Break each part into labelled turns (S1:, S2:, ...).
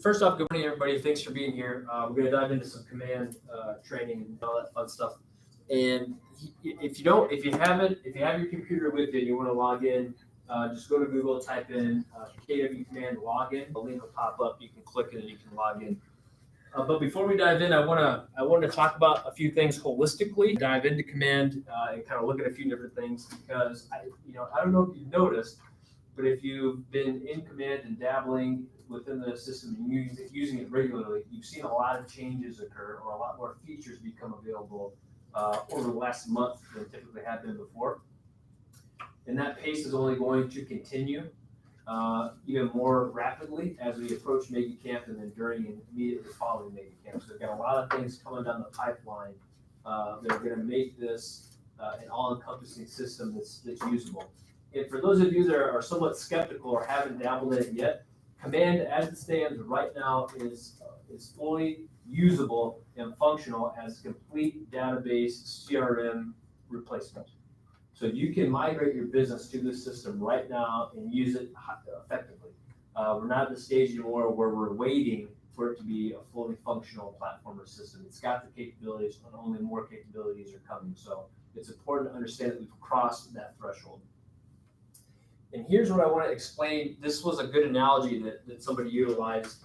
S1: first off, good morning, everybody. Thanks for being here. We're going to dive into some command training and all that fun stuff. And if you have your computer with you and you want to log in, just go to Google, type in KW command login. The link will pop up. You can click it and you can log in. But before we dive in, I want to talk about a few things holistically. Dive into command and kind of look at a few different things because I don't know if you've noticed, but if you've been in command and dabbling within the system and using it regularly, you've seen a lot of changes occur or a lot more features become available over the last month than typically have been before. And that pace is only going to continue even more rapidly as we approach Mega Camp and then during and immediately following Mega Camp. So we've got a lot of things coming down the pipeline that are going to make this an all-encompassing system that's usable. And for those of you that are somewhat skeptical or haven't dabbled in it yet, Command as it stands right now is fully usable and functional as a complete database CRM replacement. So you can migrate your business to this system right now and use it effectively. We're not at the stage anymore where we're waiting for it to be a fully functional platform or system. It's got the capabilities, and only more capabilities are coming. So it's important to understand that we've crossed that threshold. And here's what I want to explain. This was a good analogy that somebody utilized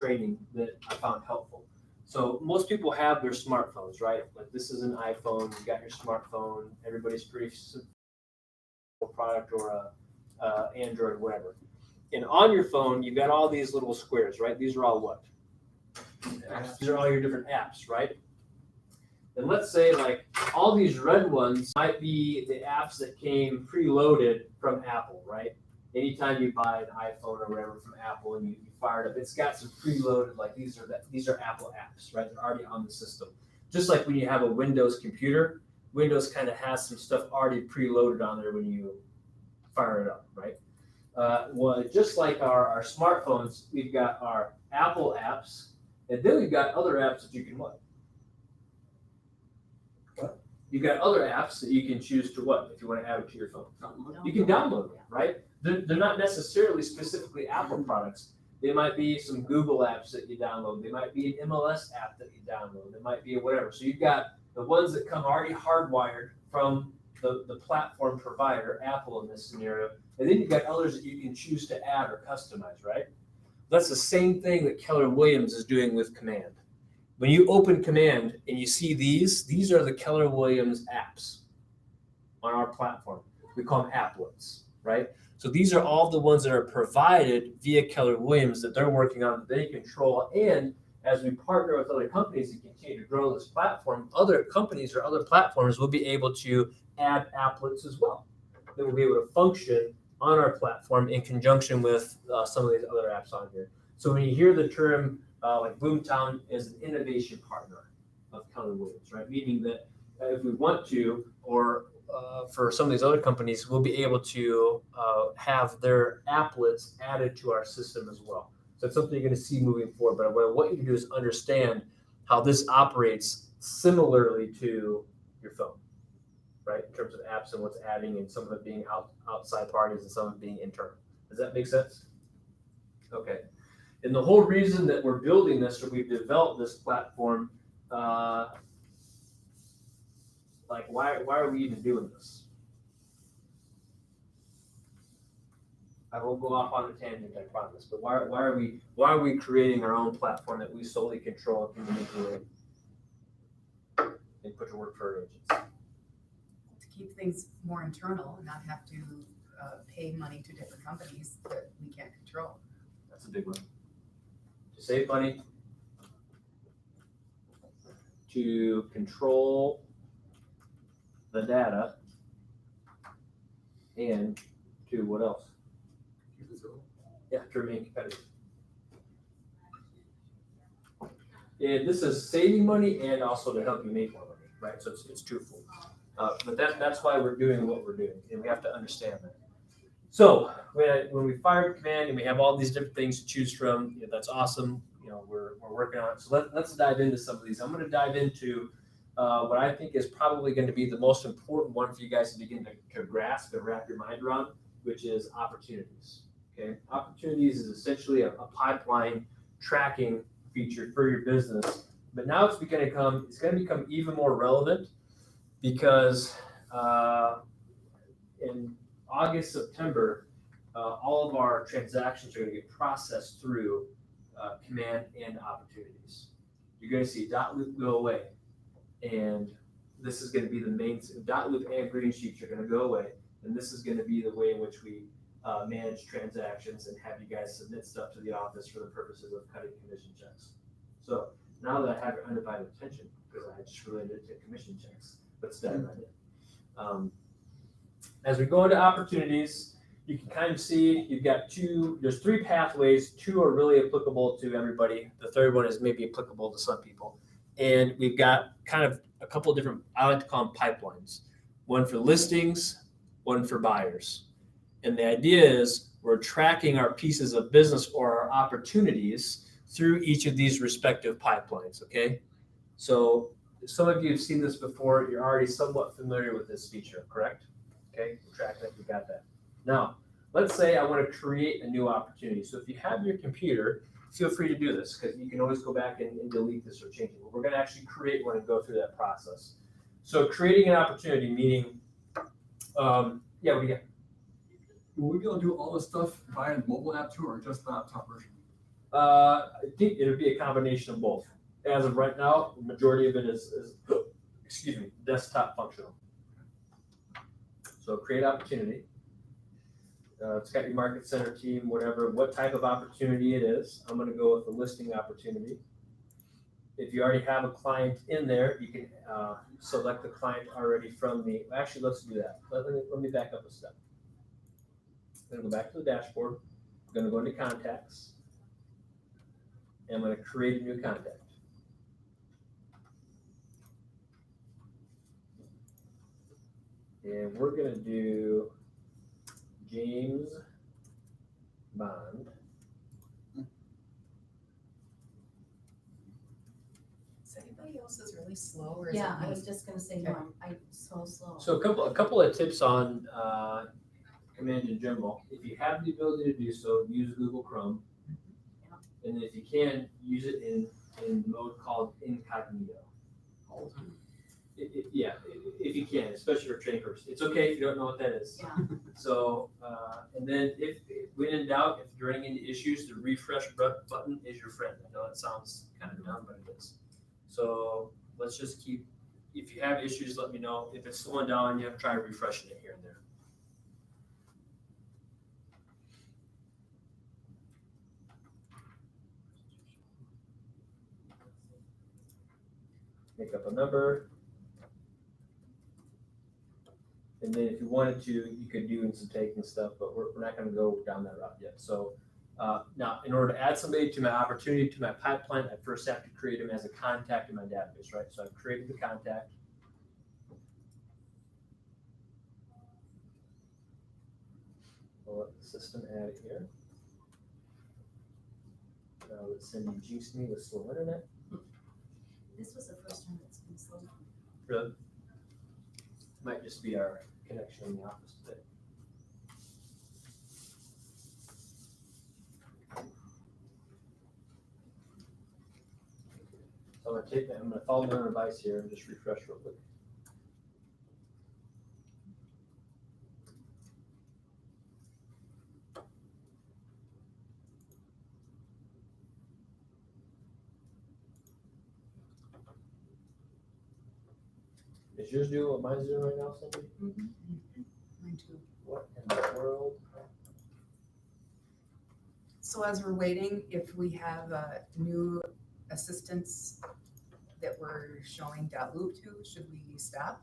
S1: training that I found helpful. So most people have their smartphones, right? Like this is an iPhone, you got your smartphone, everybody's pretty simple product or a Android, whatever. And on your phone, you've got all these little squares, right? These are all what? Apps. These are all your different apps, right? And let's say like all these red ones might be the apps that came preloaded from Apple, right? Anytime you buy an iPhone or whatever from Apple and you fire it up, it's got some preloaded, like these are Apple apps, right? They're already on the system. Just like when you have a Windows computer, Windows kind of has some stuff already preloaded on there when you fire it up, right? Well, just like our smartphones, we've got our Apple apps, and then we've got other apps that you can what? You've got other apps that you can choose to what, if you want to add it to your phone. You can download them, right? They're not necessarily specifically Apple products. They might be some Google apps that you download. They might be an MLS app that you download. They might be whatever. So you've got the ones that come already hardwired from the platform provider, Apple in this scenario. And then you've got others that you can choose to add or customize, right? That's the same thing that Keller Williams is doing with Command. When you open Command and you see these are the Keller Williams apps on our platform. We call them applets, right? So these are all the ones that are provided via Keller Williams that they're working on, that they control. And as we partner with other companies and continue to grow this platform, other companies or other platforms will be able to add applets as well. They will be able to function on our platform in conjunction with some of these other apps on here. So when you hear the term like Boomtown is an innovation partner of Keller Williams, right? Meaning that if we want to, or for some of these other companies, we'll be able to have their applets added to our system as well. So it's something you're going to see moving forward. But what I want you to do is understand how this operates similarly to your phone, right? In terms of apps and what's adding, and some of it being outside parties and some of it being internal. Does that make sense? Okay. And the whole reason that we're building this, or we've developed this platform, like why are we even doing this? I won't go off on a tangent, I promise. But why are we creating our own platform that we solely control and can manipulate and put to work for our agents?
S2: To keep things more internal and not have to pay money to different companies that we can't control.
S1: That's a big one. To save money, to control the data, and to what else? Yeah, to remain competitive. And this is saving money and also to help you make more money, right? So it's twofold. But that's why we're doing what we're doing, and we have to understand that. So when we fire Command and we have all these different things to choose from, that's awesome. We're working on it. So let's dive into some of these. I'm going to dive into what I think is probably going to be the most important one for you guys to begin to grasp and wrap your mind around, which is opportunities. Okay, opportunities is essentially a pipeline tracking feature for your business, but now it's going to become even more relevant because in August, September, all of our transactions are going to get processed through command and opportunities. You're going to see .loop go away, and this is going to be the main. .loop and green sheets are going to go away, and this is going to be the way in which we manage transactions and have you guys submit stuff to the office for the purposes of cutting commission checks. So now that I have your undivided attention, because I just related it to commission checks, let's dive right in. As we go into opportunities, you can kind of see you've got there's three pathways. Two are really applicable to everybody. The third one is maybe applicable to some people. And we've got kind of a couple of different, I like to call them pipelines. One for listings, one for buyers. And the idea is we're tracking our pieces of business or our opportunities through each of these respective pipelines, okay? So some of you have seen this before. You're already somewhat familiar with this feature, correct? Okay, we're tracking it, we got that. Now, let's say I want to create a new opportunity. So if you have your computer, feel free to do this because you can always go back and delete this or change it. But we're going to actually create one and go through that process. So creating an opportunity, meaning, what do you got?
S3: Will we be able to do all this stuff via the mobile app too, or just the laptop version?
S1: I think it would be a combination of both. As of right now, the majority of it is desktop functional. So create opportunity. It's got your market center team, whatever, what type of opportunity it is. I'm going to go with the listing opportunity. If you already have a client in there, you can select the client already from the, actually, let's do that. Let me back up a step. I'm going to go back to the dashboard. I'm going to go into contacts. And I'm going to create a new contact. And we're going to do James Bond.
S2: Is anybody else's really slow or is
S4: Yeah,
S2: it
S4: I
S2: me?
S4: was just gonna say,
S2: Okay.
S4: I'm so slow.
S1: So a couple of tips on Command in general. If you have the ability to do so, use Google Chrome. And then if you can, use it in mode called incognito.
S3: All the time.
S1: If you can, especially for training purposes. It's okay if you don't know what that is.
S4: Yeah,
S1: So, and then when in doubt, if you're running into issues, the refresh button is your friend. I know that sounds kind of dumb, but it is. So let's just keep, if you have issues, let me know. If it's slowing down, you have to try refreshing it here and there. Make up a number. And then if you wanted to, you could do some taking stuff, but we're not going to go down that route yet. So now, in order to add somebody to my opportunity, to my pipeline, I first have to create them as a contact in my database, right? So I've created the contact. We'll let the system add it here. Now let's send you jinx me with slow internet.
S4: this was the first time it's been slow.
S1: Really? Might just be our connection in the office today. So I'm gonna follow my own advice here and just refresh real quick. Is yours doing what mine's doing right now, Cindy?
S2: Mine too.
S1: What in the world?
S2: So as we're waiting, if we have new assistants that we're showing .loop to, should we stop?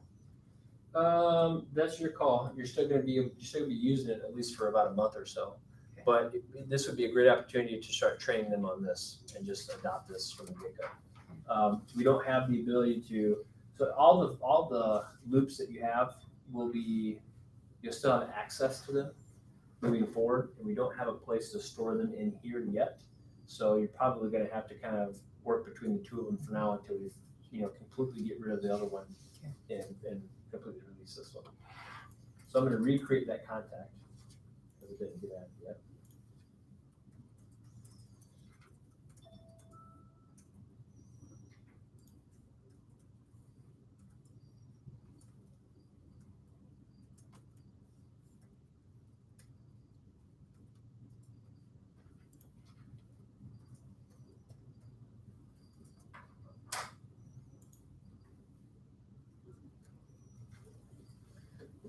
S1: That's your call. You're still gonna be using it at least for about a month or so.
S2: Okay.
S1: But this would be a great opportunity to start training them on this and just adopt this from the get-go. We don't have the ability to, so all the loops that you have will be, you'll still have access to them moving forward, and we don't have a place to store them in here yet. So you're probably gonna have to kind of work between the two of them for now until we, completely get rid of the other one and completely release this one. So I'm gonna recreate that contact, because it didn't get added yet.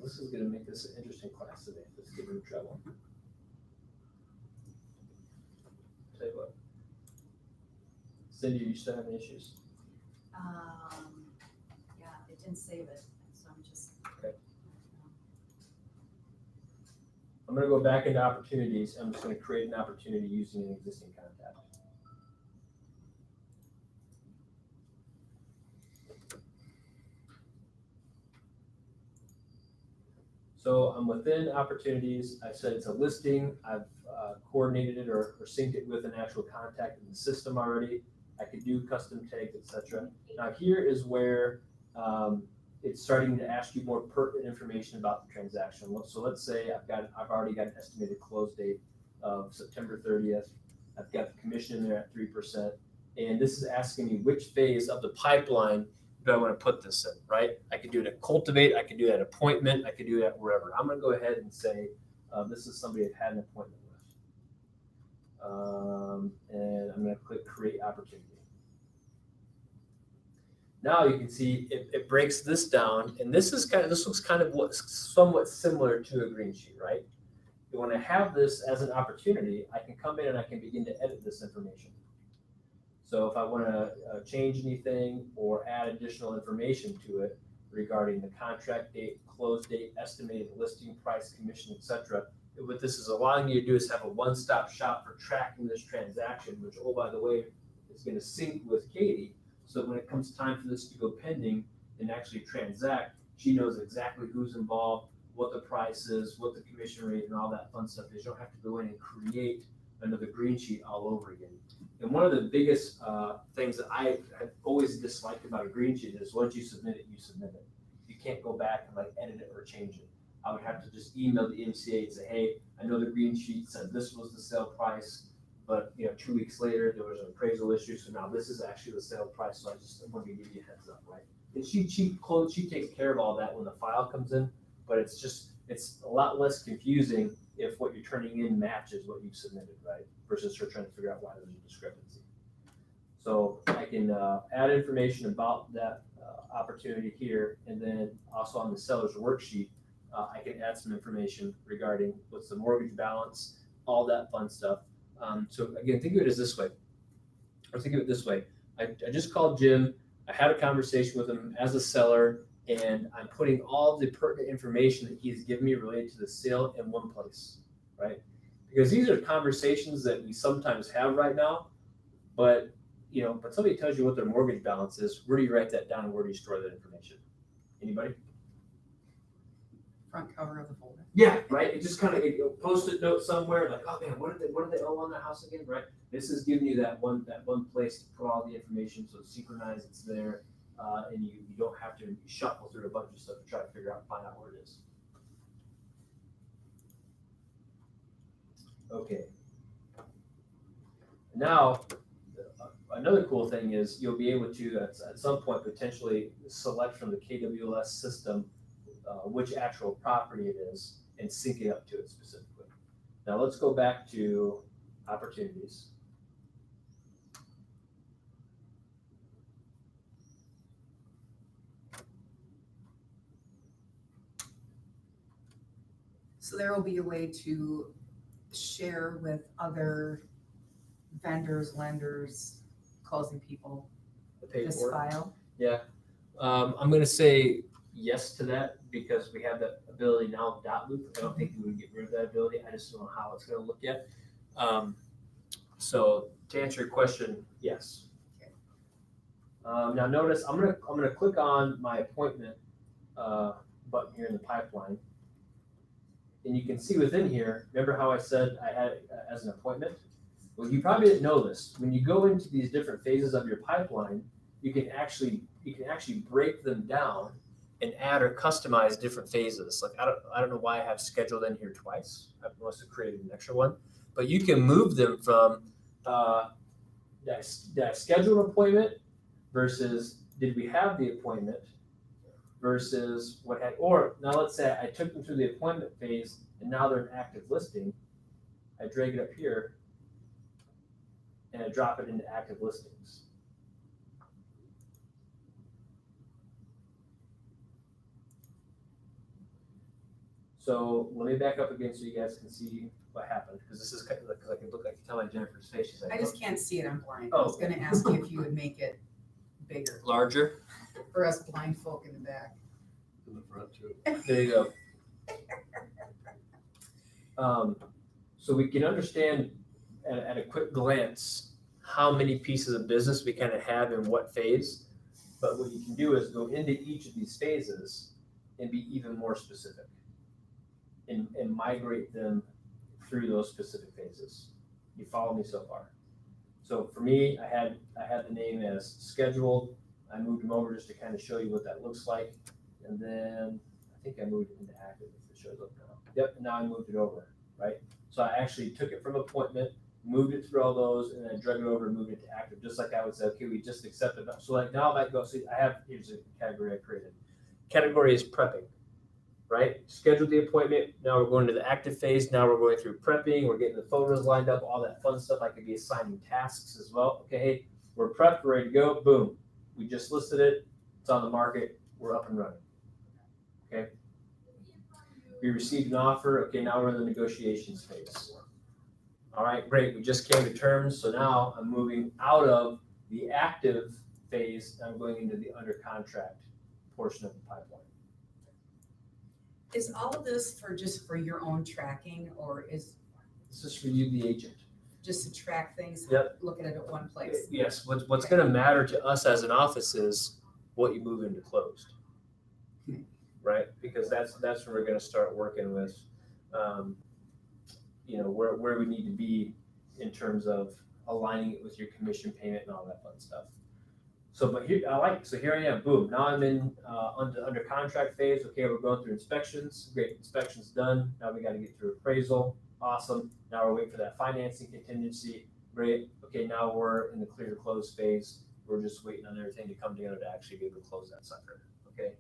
S1: This is gonna make this an interesting class today. Let's get in trouble. Tell you what. Cindy, you still having issues?
S4: Yeah, it didn't save it, so I'm just.
S1: Okay. I'm gonna go back into opportunities. I'm just gonna create an opportunity using an existing contact. So I'm within opportunities. I've said it's a listing. I've coordinated it or synced it with an actual contact in the system already. I could do custom tags, etc. Now here is where it's starting to ask you more pertinent information about the transaction. So let's say I've already got an estimated close date of September 30th. I've got the commission in there at 3%. And this is asking me which phase of the pipeline do I want to put this in, right? I could do it at cultivate, I could do it at appointment, I could do it at wherever. I'm gonna go ahead and say, this is somebody I've had an appointment with. And I'm gonna click create opportunity. Now you can see it breaks this down, and this looks kind of somewhat similar to a green sheet, right? When I have this as an opportunity, I can come in and I can begin to edit this information. So if I want to change anything or add additional information to it regarding the contract date, close date, estimated listing price, commission, etc., what this is allowing you to do is have a one-stop shop for tracking this transaction, which, oh, by the way, is going to sync with Katie. So when it comes time for this to go pending and actually transact, she knows exactly who's involved, what the price is, what the commission rate, and all that fun stuff is. You don't have to go in and create another green sheet all over again. And one of the biggest things that I have always disliked about a green sheet is once you submit it, you submit it. You can't go back and like edit it or change it. I would have to just email the MCA and say, hey, I know the green sheet said this was the sale price, but 2 weeks later there was an appraisal issue, so now this is actually the sale price. So I just want to give you a heads up, right? And she takes care of all that when the file comes in, but it's a lot less confusing if what you're turning in matches what you've submitted, right? Versus her trying to figure out why there's a discrepancy. So I can add information about that opportunity here, and then also on the seller's worksheet, I can add some information regarding what's the mortgage balance, all that fun stuff. So again, think of it as this way, or think of it this way. I just called Jim, I had a conversation with him as a seller, and I'm putting all the pertinent information that he's given me related to the sale in one place, right? Because these are conversations that we sometimes have right now, but but somebody tells you what their mortgage balance is, where do you write that down and where do you store that information? Anybody?
S2: Front cover of the folder.
S1: Yeah, right. It just kind of post-it note somewhere, like, oh man, what do they owe on that house again, right? This is giving you that one place to put all the information, so it's synchronized, it's there, and you don't have to shuffle through a bunch of stuff to try to find out where it is. Okay. Now, another cool thing is you'll be able to at some point potentially select from the KWLS system which actual property it is and sync it up to it specifically. Now let's go back to opportunities.
S2: So there will be a way to share with other vendors, lenders, closing people,
S1: The
S2: this
S1: paperwork.
S2: file.
S1: Yeah. I'm going to say yes to that because we have that ability now with dot loop. I don't think we would get rid of that ability. I just don't know how it's going to look yet. So to answer your question, yes. Now notice I'm gonna click on my appointment button here in the pipeline, and you can see within here. Remember how I said I had it as an appointment? Well, you probably didn't know this. When you go into these different phases of your pipeline, you can actually break them down and add or customize different phases. Like I don't know why I have scheduled in here twice. I must have created an extra one, but you can move them from did I schedule an appointment versus did we have the appointment versus what had, or now let's say I took them through the appointment phase and now they're an active listing. I drag it up here and I drop it into active listings. So let me back up again so you guys can see what happened, because this is kind of like it looked like, tell like Jennifer's face. She's like,
S2: I just can't see it, I'm blind.
S1: Oh.
S2: I was gonna ask you if you would make it bigger
S1: larger.
S2: for us blind folk in the back.
S3: In the front too.
S1: There you go. So we can understand at a quick glance how many pieces of business we kind of have in what phase. But what you can do is go into each of these phases and be even more specific and migrate them through those specific phases. You follow me so far? So for me, I had the name as scheduled. I moved them over just to kind of show you what that looks like. And then I think I moved it into active if it shows up now. Yep, and now I moved it over, right? So I actually took it from appointment, moved it through all those, and then drug it over and moved it to active, just like I would say, okay, we just accepted that. So like now I might go, see, here's a category I created. Category is prepping, right? Scheduled the appointment, now we're going to the active phase, now we're going through prepping, we're getting the photos lined up, all that fun stuff. I could be assigning tasks as well. Okay, hey, we're prepped, we're ready to go, boom. We just listed it, it's on the market, we're up and running. Okay. We received an offer. Okay, now we're in the negotiations phase. All right, great. We just came to terms. So now I'm moving out of the active phase. And I'm going into the under contract portion of the pipeline.
S2: Is all of this just for your own tracking, or is
S1: This is for you, the agent.
S2: just to track things?
S1: Yep.
S2: Look at it at one place.
S1: Yes. What's going to matter to us as an office is what you move into closed. Right, because that's where we're going to start working with, where we need to be in terms of aligning it with your commission payment and all that fun stuff. So, but here I am, boom. Now I'm in under contract phase. Okay, we're going through inspections. Great, inspections done. Now we got to get through appraisal. Awesome. Now we're waiting for that financing contingency. Great. Okay, now we're in the clear to close phase. We're just waiting on everything to come together to actually be able to close that sucker. Okay.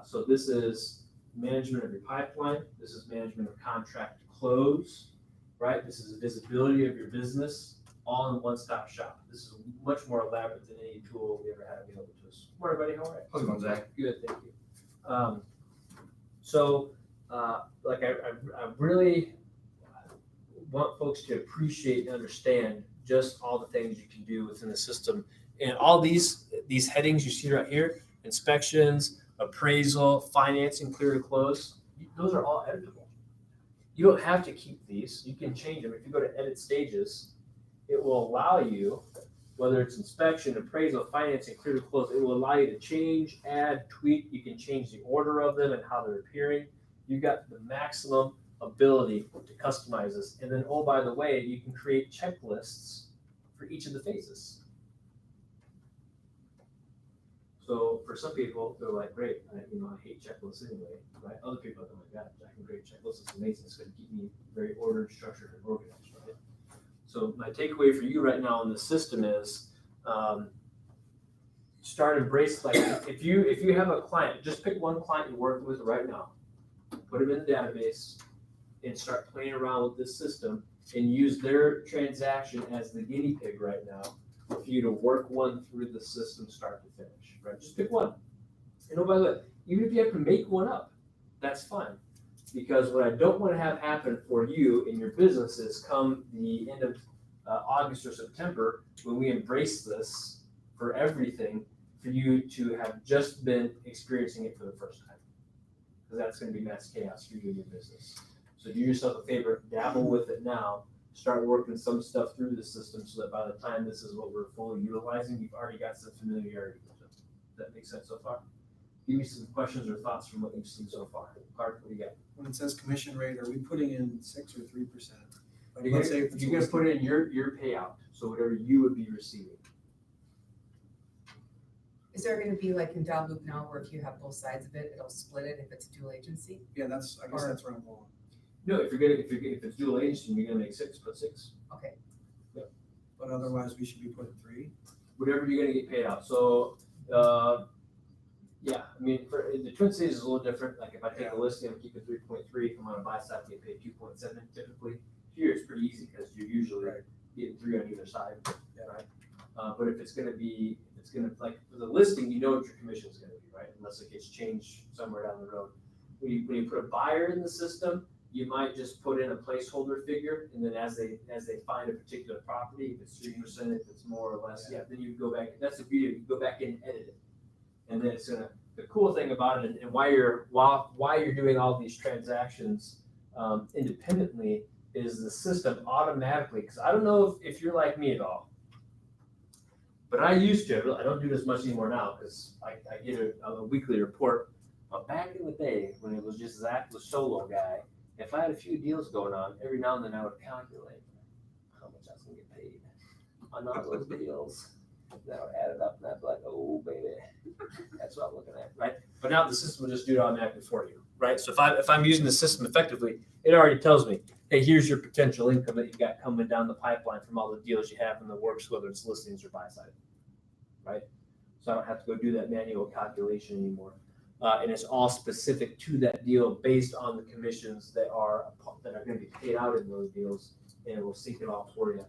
S1: So this is management of your pipeline. This is management of contract close, right? This is visibility of your business, all in one-stop shop. This is much more elaborate than any tool we ever had available to us. Well, everybody, how are you?
S3: How's it going, Zach?
S1: Good, thank you. I really want folks to appreciate and understand just all the things you can do within the system. And all these headings you see right here, inspections, appraisal, financing, clear to close, those are all editable. You don't have to keep these. You can change them. If you go to edit stages, it will allow you, whether it's inspection, appraisal, financing, clear to close, it will allow you to change, add, tweak. You can change the order of them and how they're appearing. You've got the maximum ability to customize this. And then, oh, by the way, you can create checklists for each of the phases. So for some people, they're like, great, I hate checklists anyway, right? Other people are like, God, I can create checklists. It's amazing. It's going to keep me very ordered, structured, and organized, right? So my takeaway for you right now in the system is start embrace, like if you have a client, just pick one client you're working with right now, put them in the database, and start playing around with this system and use their transaction as the guinea pig right now for you to work one through the system start to finish, right? Just pick one. And oh, by the way, even if you have to make one up, that's fine. Because what I don't want to have happen for you in your business is come the end of August or September, when we embrace this for everything, for you to have just been experiencing it for the first time. Because that's going to be mass chaos for you and your business. So do yourself a favor, dabble with it now, start working some stuff through the system so that by the time this is what we're fully utilizing, you've already got some familiarity with it. Does that make sense so far? Give me some questions or thoughts from what you've seen so far. Clark, what do you got?
S5: When it says commission rate, are we putting in 6 or 3%? Like,
S1: You're
S5: let's say if it's
S1: gonna put in your payout, so whatever you would be receiving.
S2: Is there gonna be like in Dow Loop now where if you have both sides of it, it'll split it if it's a dual agency?
S5: Yeah, I guess that's where I'm going.
S1: No, if it's dual agency, you're gonna make 6, put 6.
S2: Okay,
S5: But otherwise, we should be putting 3.
S1: Whatever you're gonna get paid out. So, yeah, I mean, for the Twin Cities is a little different. Like if I take a listing, I'm keeping 3.3. If I'm on a buy side, I get paid 2.7 typically. Here it's pretty easy because you're usually getting 3 on either side, right? But if it's gonna like for the listing, you know what your commission is gonna be, right? Unless it gets changed somewhere down the road. when you put a buyer in the system, you might just put in a placeholder figure, and then as they find a particular property, if it's 3%, if it's more or less, yeah, then you go back. That's the beauty. You go back in and edit it, and then it's gonna. The cool thing about it, and why you're doing all these transactions independently, is the system automatically. Because I don't know if you're like me at all, but I used to. I don't do this much anymore now because I get a weekly report. But back in the day when it was just Zach the solo guy, if I had a few deals going on, every now and then I would calculate how much I was gonna get paid on all those deals. That would add it up, and I'd be like, oh baby, that's what I'm looking at, right? But now the system will just do it automatically for you, right? So if I'm using the system effectively, it already tells me, hey, here's your potential income that you've got coming down the pipeline from all the deals you have in the works, whether it's listings or buy side, right? So I don't have to go do that manual calculation anymore. And it's all specific to that deal based on the commissions that are going to be paid out in those deals, and it will sync it all for you.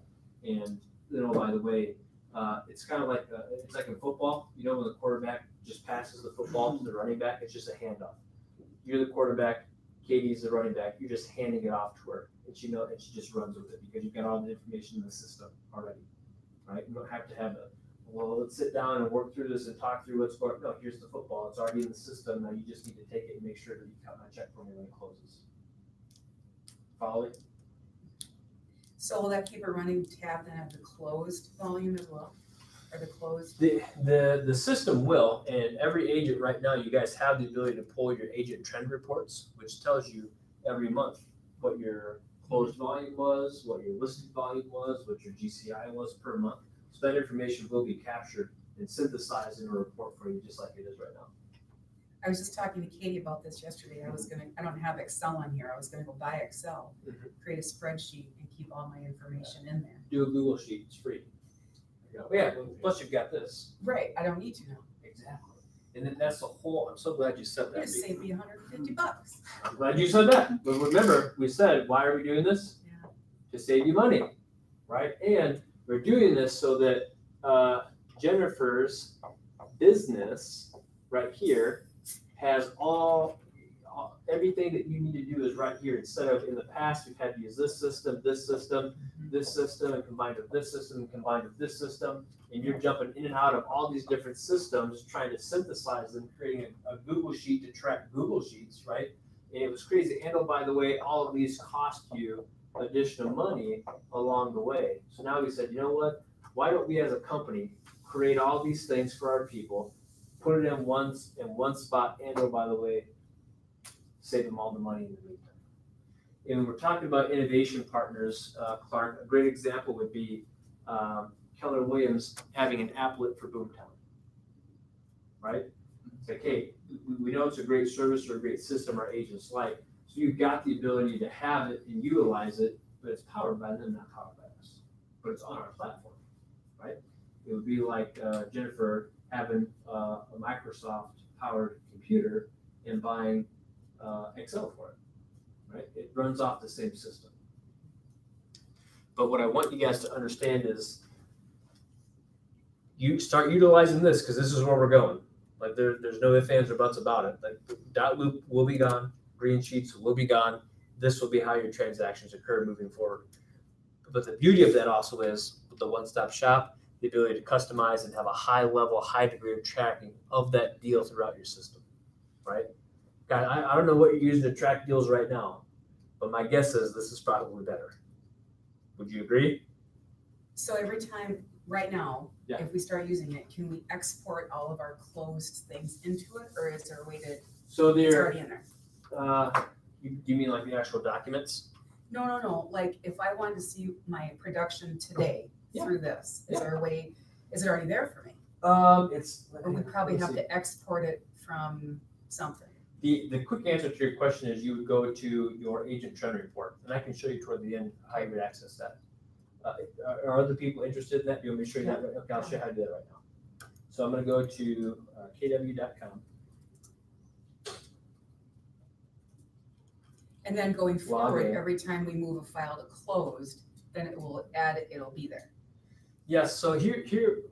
S1: And then, oh, by the way, it's kind of like it's like in football. You know, when the quarterback just passes the football to the running back, it's just a handoff. You're the quarterback, Katie's the running back. You're just handing it off to her, and she just runs with it because you've got all the information in the system already, right? You don't have to have let's sit down and work through this and talk through what's going on. No, here's the football. It's already in the system. Now you just need to take it and make sure that you cut my check for me when it closes. Follow it?
S2: So will that keep a running tab then of the closed volume as well? Or the closed?
S1: The system will, and every agent right now, you guys have the ability to pull your agent trend reports, which tells you every month what your closed volume was, what your listed volume was, what your GCI was per month. So that information will be captured and synthesized in a report for you, just like it is right now.
S2: I was just talking to Katie about this yesterday. I don't have Excel on here. I was gonna go buy Excel, create a spreadsheet and keep all my information in there.
S1: Do a Google Sheet, it's free. Yeah, plus you've got this.
S2: Right, I don't need to now.
S1: Exactly. And then that's the whole, I'm so glad you said
S2: You
S1: that.
S2: just saved me $150.
S1: I'm glad you said that. But remember, we said, why are we doing this?
S2: Yeah.
S1: To save you money, right? And we're doing this so that Jennifer's business right here has everything that you need to do is right here. Instead of in the past, we've had to use this system, and combined with this system, and combined with this system. And you're jumping in and out of all these different systems, trying to synthesize them, creating a Google Sheet to track Google Sheets, right? And it was crazy. And oh, by the way, all of these cost you additional money along the way. So now we said, you know what? Why don't we as a company create all these things for our people, put it in one spot, and oh, by the way, save them all the money in the meantime. And when we're talking about innovation partners, Clark, a great example would be Keller Williams having an applet for Boomtown, right? It's like, hey, we know it's a great service or a great system our agents like, so you've got the ability to have it and utilize it, but it's powered by them, not powered by us. But it's on our platform, right? It would be like Jennifer having a Microsoft-powered computer and buying Excel for it, right? It runs off the same system. But what I want you guys to understand is you start utilizing this because this is where we're going. Like there's no ifs, ands, or buts about it. Like dot loop will be gone. Green sheets will be gone. This will be how your transactions occur moving forward. But the beauty of that also is with the one-stop shop, the ability to customize and have a high level, high degree of tracking of that deal throughout your system, right? God, I don't know what you're using to track deals right now, but my guess is this is probably better. Would you agree?
S2: So every time, right now,
S1: Yeah.
S2: if we start using it, can we export all of our closed things into it, or is there a way to,
S1: So
S2: it's
S1: there,
S2: already in there?
S1: you mean like the actual documents?
S2: No, like if I wanted to see my production today
S1: Yeah.
S2: through this, is
S1: Yeah.
S2: there a way, is it already there for me? Or we probably have to export it from something?
S1: The quick answer to your question is you would go to your agent trend report, and I can show you toward the end how you would access that. Are other people interested in that? Do you want me to show you that? Okay, I'll show you how to do that right now. So I'm going to go to kw.com.
S2: And then going forward,
S1: in.
S2: every time we move a file to closed, then it will add it, it'll be there.
S1: Yes, so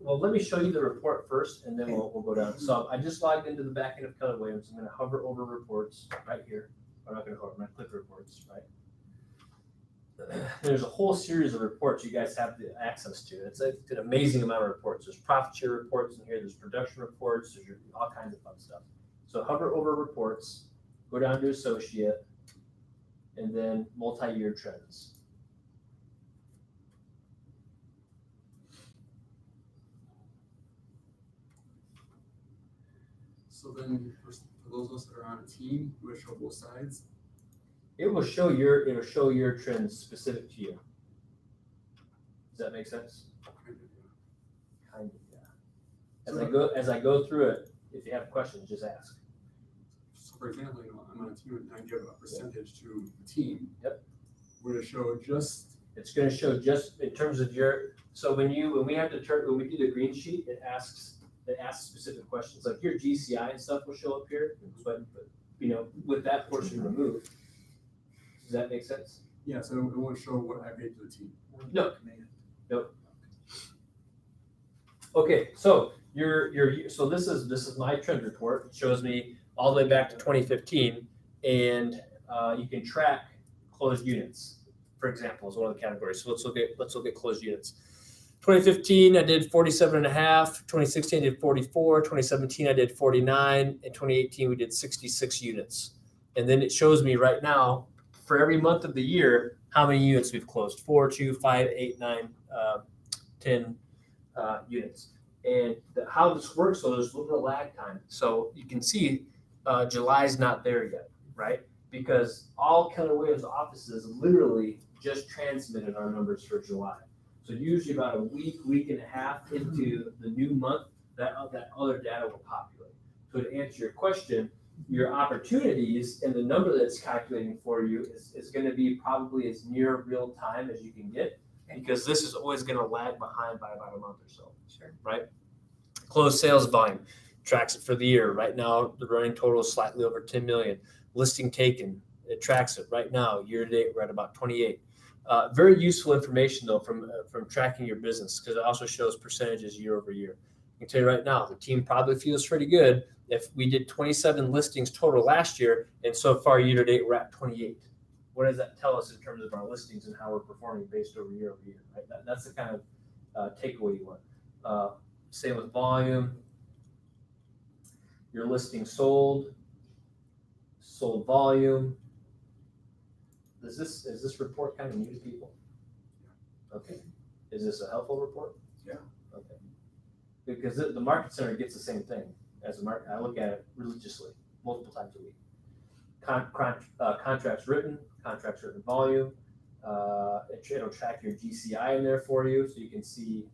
S1: well, let me show you the report first and then we'll go down. So I just logged into the back end of Keller Williams. I'm gonna hover over reports right here. I'm not gonna hover, I'm gonna click reports, right? There's a whole series of reports you guys have the access to. It's an amazing amount of reports. There's profit share reports in here, there's production reports, there's all kinds of fun stuff. So hover over reports, go down to associate, and then multi-year trends.
S3: So then for those of us that are on a team, we would show both sides.
S1: It'll show your trends specific to you. Does that make sense? Kind of, yeah. As I go through it, if you have questions, just ask.
S3: So for example, I'm on a team and I give a percentage to the team.
S1: Yep.
S3: Would it show just,
S1: It's gonna show just in terms of so when we do the green sheet, it asks specific questions, like your GCI and stuff will show up here, but with that portion removed. Does that make sense?
S3: yeah, so it won't show what I paid to the team?
S1: No. Okay, so so this is my trend report. It shows me all the way back to 2015, and you can track closed units, for example, is one of the categories. So let's look at closed units. 2015, I did 47.5. 2016, I did 44. 2017, I did 49. In 2018, we did 66 units. And then it shows me right now, for every month of the year, how many units we've closed: 4, 2, 5, 8, 9, 10 units. And how this works, so there's a little bit of lag time. So you can see July's not there yet, right? Because all Keller Williams offices literally just transmitted our numbers for July. So usually about a week and a half into the new month, that other data will populate. So to answer your question, your opportunities and the number that's calculating for you is going to be probably as near real time as you can get, because this is always going to lag behind by about a month or so.
S2: Sure.
S1: Right? Closed sales volume tracks it for the year. Right now, the running total is slightly over 10 million. Listing taken, it tracks it. Right now, year to date, we're at about 28. Very useful information though from tracking your business, because it also shows percentages year over year. I can tell you right now, the team probably feels pretty good if we did 27 listings total last year, and so far year to date we're at 28. What does that tell us in terms of our listings and how we're performing based over year? Right? That's the kind of takeaway you want. Same with volume. Your listing sold volume. Is this report kind of new to people? Okay. Is this a helpful report?
S3: Yeah.
S1: Okay. Because the Market Center gets the same thing as a market. I look at it religiously, multiple times a week. Contracts written volume. It'll track your GCI in there for you, so you can see.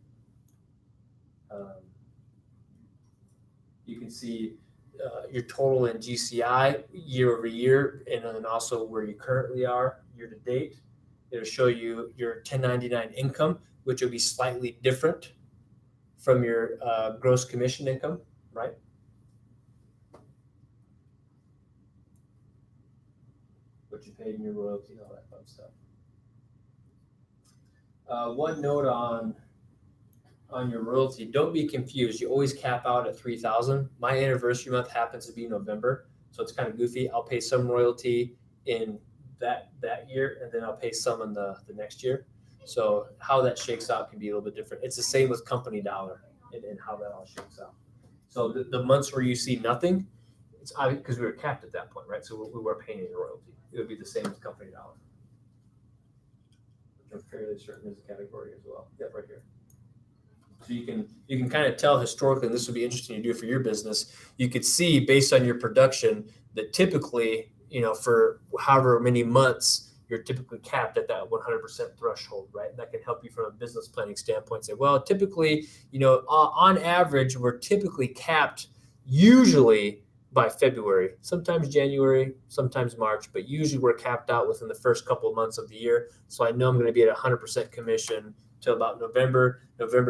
S1: Your total in GCI year over year, and then also where you currently are year to date. It'll show you your 1099 income, which will be slightly different from your gross commission income, right? What you paid in your royalty and all that fun stuff. One note on your royalty, don't be confused. You always cap out at 3,000. My anniversary month happens to be November, so it's kind of goofy. I'll pay some royalty in that year, and then I'll pay some in the next year. So how that shakes out can be a little bit different. It's the same with company dollar and how that all shakes out. So the months where you see nothing, it's because we were capped at that point, right? So we weren't paying any royalty. It would be the same with company dollar, which I'm fairly certain is a category as well. Yep, right here. So you can kind of tell historically, and this would be interesting to do for your business. You could see based on your production that typically, for however many months, you're typically capped at that 100% threshold, right? And that can help you from a business planning standpoint. Say, well, typically, on average, we're typically capped usually by February, sometimes January, sometimes March, but usually we're capped out within the first couple of months of the year. So I know I'm going to be at 100% commission till about November,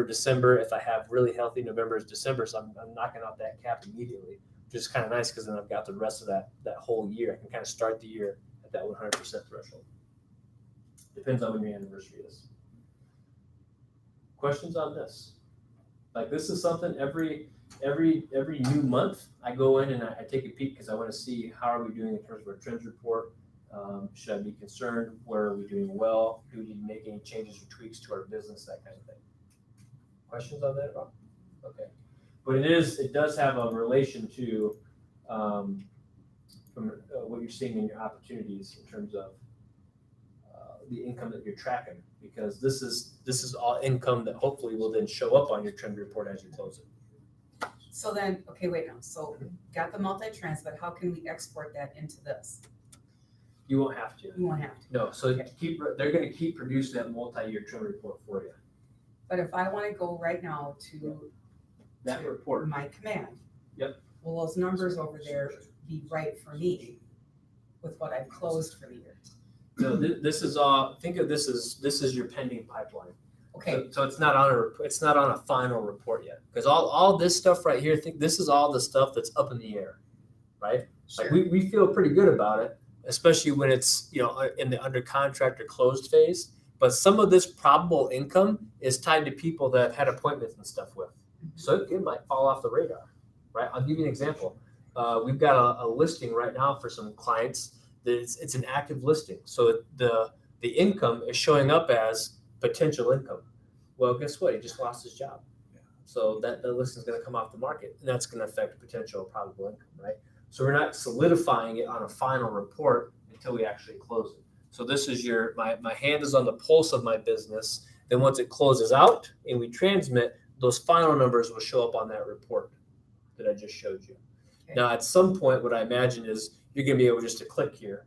S1: December. If I have really healthy November, December, so I'm knocking out that cap immediately, which is kind of nice because then I've got the rest of that whole year. I can kind of start the year at that 100% threshold. Depends on when your anniversary is. Questions on this? Like, this is something every new month, I go in and I take a peek because I want to see how are we doing in terms of our trends report. Should I be concerned? Where are we doing well? Do we need to make any changes or tweaks to our business? That kind of thing. Questions on that, Rob? Okay. But it does have a relation to from what you're seeing in your opportunities in terms of the income that you're tracking, because this is all income that hopefully will then show up on your trend report as you close it.
S2: So then, okay, wait now, so got the multi-trans, but how can we export that into this?
S1: You won't have to.
S2: You won't have to.
S1: No, so they're going to keep producing that multi-year trend report for you.
S2: But if I want to go right now to
S1: That report.
S2: my command.
S1: Yep.
S2: Will those numbers over there be right for me with what I've closed for the year?
S1: No, this is all. Think of this as your pending pipeline.
S2: Okay,
S1: So it's not on a final report yet, because all this stuff right here. Think this is all the stuff that's up in the air, right? Like
S2: sure.
S1: we feel pretty good about it, especially when it's in the under contract or closed phase. But some of this probable income is tied to people that I've had appointments and stuff with, so it might fall off the radar, right? I'll give you an example. We've got a listing right now for some clients. It's an active listing, so the income is showing up as potential income. Well, guess what? He just lost his job, so that listing is going to come off the market, and that's going to affect potential probable income, right? So we're not solidifying it on a final report until we actually close it. So this is my hand is on the pulse of my business. Then once it closes out and we transmit, those final numbers will show up on that report that I just showed you.
S2: Okay.
S1: Now, at some point, what I imagine is you're going to be able just to click here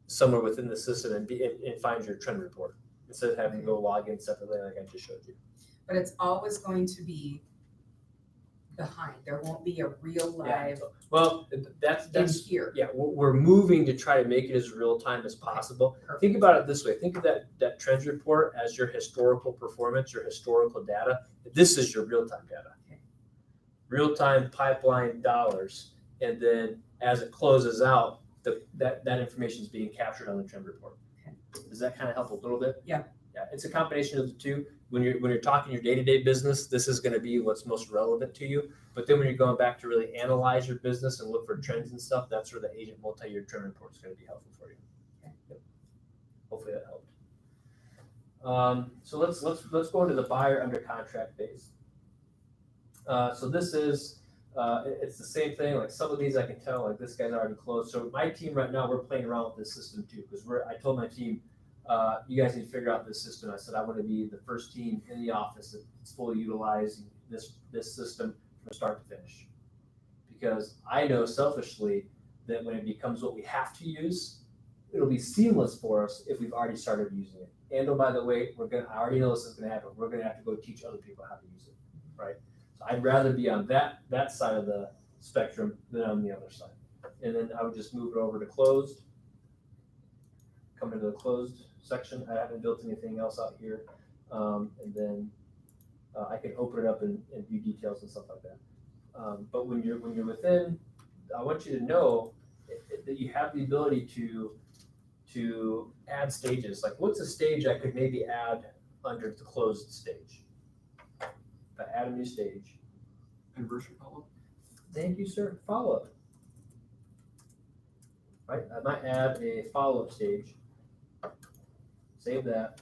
S1: somewhere within the system and find your trend report instead of having to go log in separately like I just showed you.
S2: But it's always going to be behind. There won't be a real live
S1: Well, that's
S2: in here.
S1: yeah. We're moving to try to make it as real time as possible.
S2: Perfect.
S1: Think about it this way. Think of that trends report as your historical performance, your historical data. This is your real time data.
S2: Okay.
S1: Real time pipeline dollars, and then as it closes out, that information is being captured on the trend report.
S2: Okay.
S1: Does that kind of help a little bit?
S2: Yeah.
S1: Yeah, it's a combination of the two. When you're talking your day-to-day business, this is going to be what's most relevant to you. But then when you're going back to really analyze your business and look for trends and stuff, that's where the agent multi-year trend report is going to be helpful for you.
S2: Okay.
S1: Yep. Hopefully that helped. So let's go into the buyer under contract phase. So this is it's the same thing. Like some of these I can tell, like this guy's already closed. So my team right now, we're playing around with this system too, because I told my team, you guys need to figure out this system. I said I want to be the first team in the office that's fully utilizing this system from start to finish. Because I know selfishly that when it becomes what we have to use, it'll be seamless for us if we've already started using it. And oh, by the way, I already know this is going to happen. We're going to have to go teach other people how to use it, right? So I'd rather be on that side of the spectrum than on the other side. And then I would just move it over to closed. Come into the closed section. I haven't built anything else out here. And then I can open it up and view details and stuff like that. But when you're within, I want you to know that you have the ability to add stages. Like what's a stage I could maybe add under the closed stage? If I add a new stage.
S3: Conversion follow-up.
S1: Thank you, sir. Follow-up. Right, I might add a follow-up stage. Save that.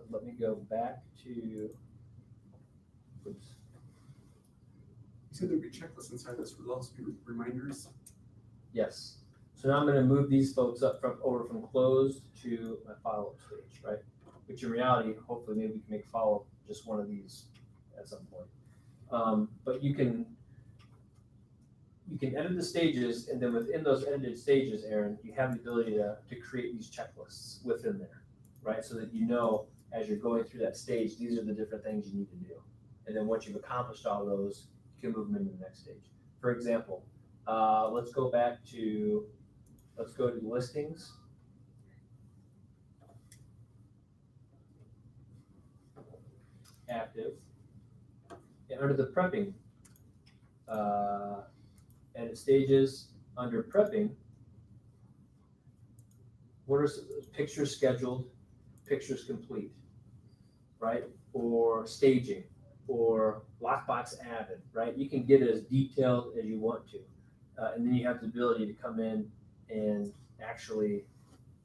S1: Let me go back to, oops.
S3: You said there'd be checklists inside this, would also be reminders.
S1: Yes. So now I'm going to move these folks over from closed to my follow-up stage, right? Which in reality, hopefully maybe we can make follow-up just one of these at some point. But you can edit the stages, and then within those edited stages, Aaron, you have the ability to create these checklists within there, right? So that you know as you're going through that stage, these are the different things you need to do. And then once you've accomplished all those, you can move them into the next stage. For example, let's go to listings. Active. And under the prepping, edit stages, under prepping, what are pictures scheduled, pictures complete? right? Or staging, or lockbox added, right? You can get as detailed as you want to. And then you have the ability to come in and actually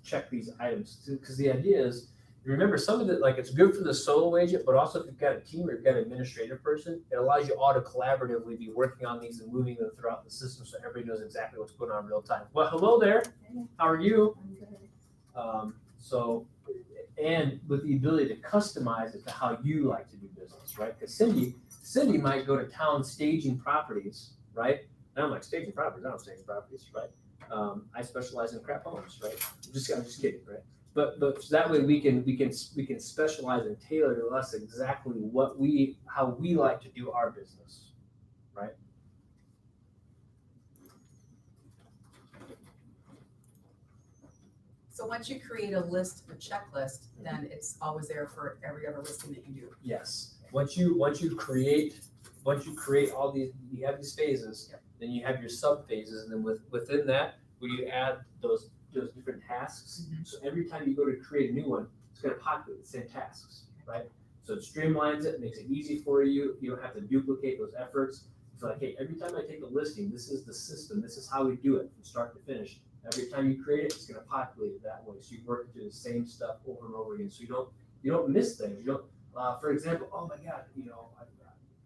S1: check these items. Because the idea is, remember, some of the, like, it's good for the solo agent, but also if you've got a team or you've got an administrative person, it allows you all to collaboratively be working on these and moving them throughout the system so everybody knows exactly what's going on in real time. Well, hello there. How are you?
S4: I'm good.
S1: So, and with the ability to customize it to how you like to do business, right? Because Cindy might go to town staging properties, right? I don't like staging properties. I don't stage properties, right? I specialize in crap homes, right? I'm just kidding, right? But that way we can specialize and tailor to us exactly how we like to do our business, right?
S2: So once you create a list, a checklist, then it's always there for every other listing that you do.
S1: Yes. Once you create all these, you have these phases, then you have your sub phases, and then within that, where you add those different tasks.
S2: Mhm.
S1: So every time you go to create a new one, it's going to populate the same tasks, right? So it streamlines it, makes it easy for you. You don't have to duplicate those efforts. It's like, hey, every time I take a listing, this is the system. This is how we do it from start to finish. Every time you create it, it's going to populate it that way. So you work through the same stuff over and over again. So you don't miss things. You don't. For example, oh my God,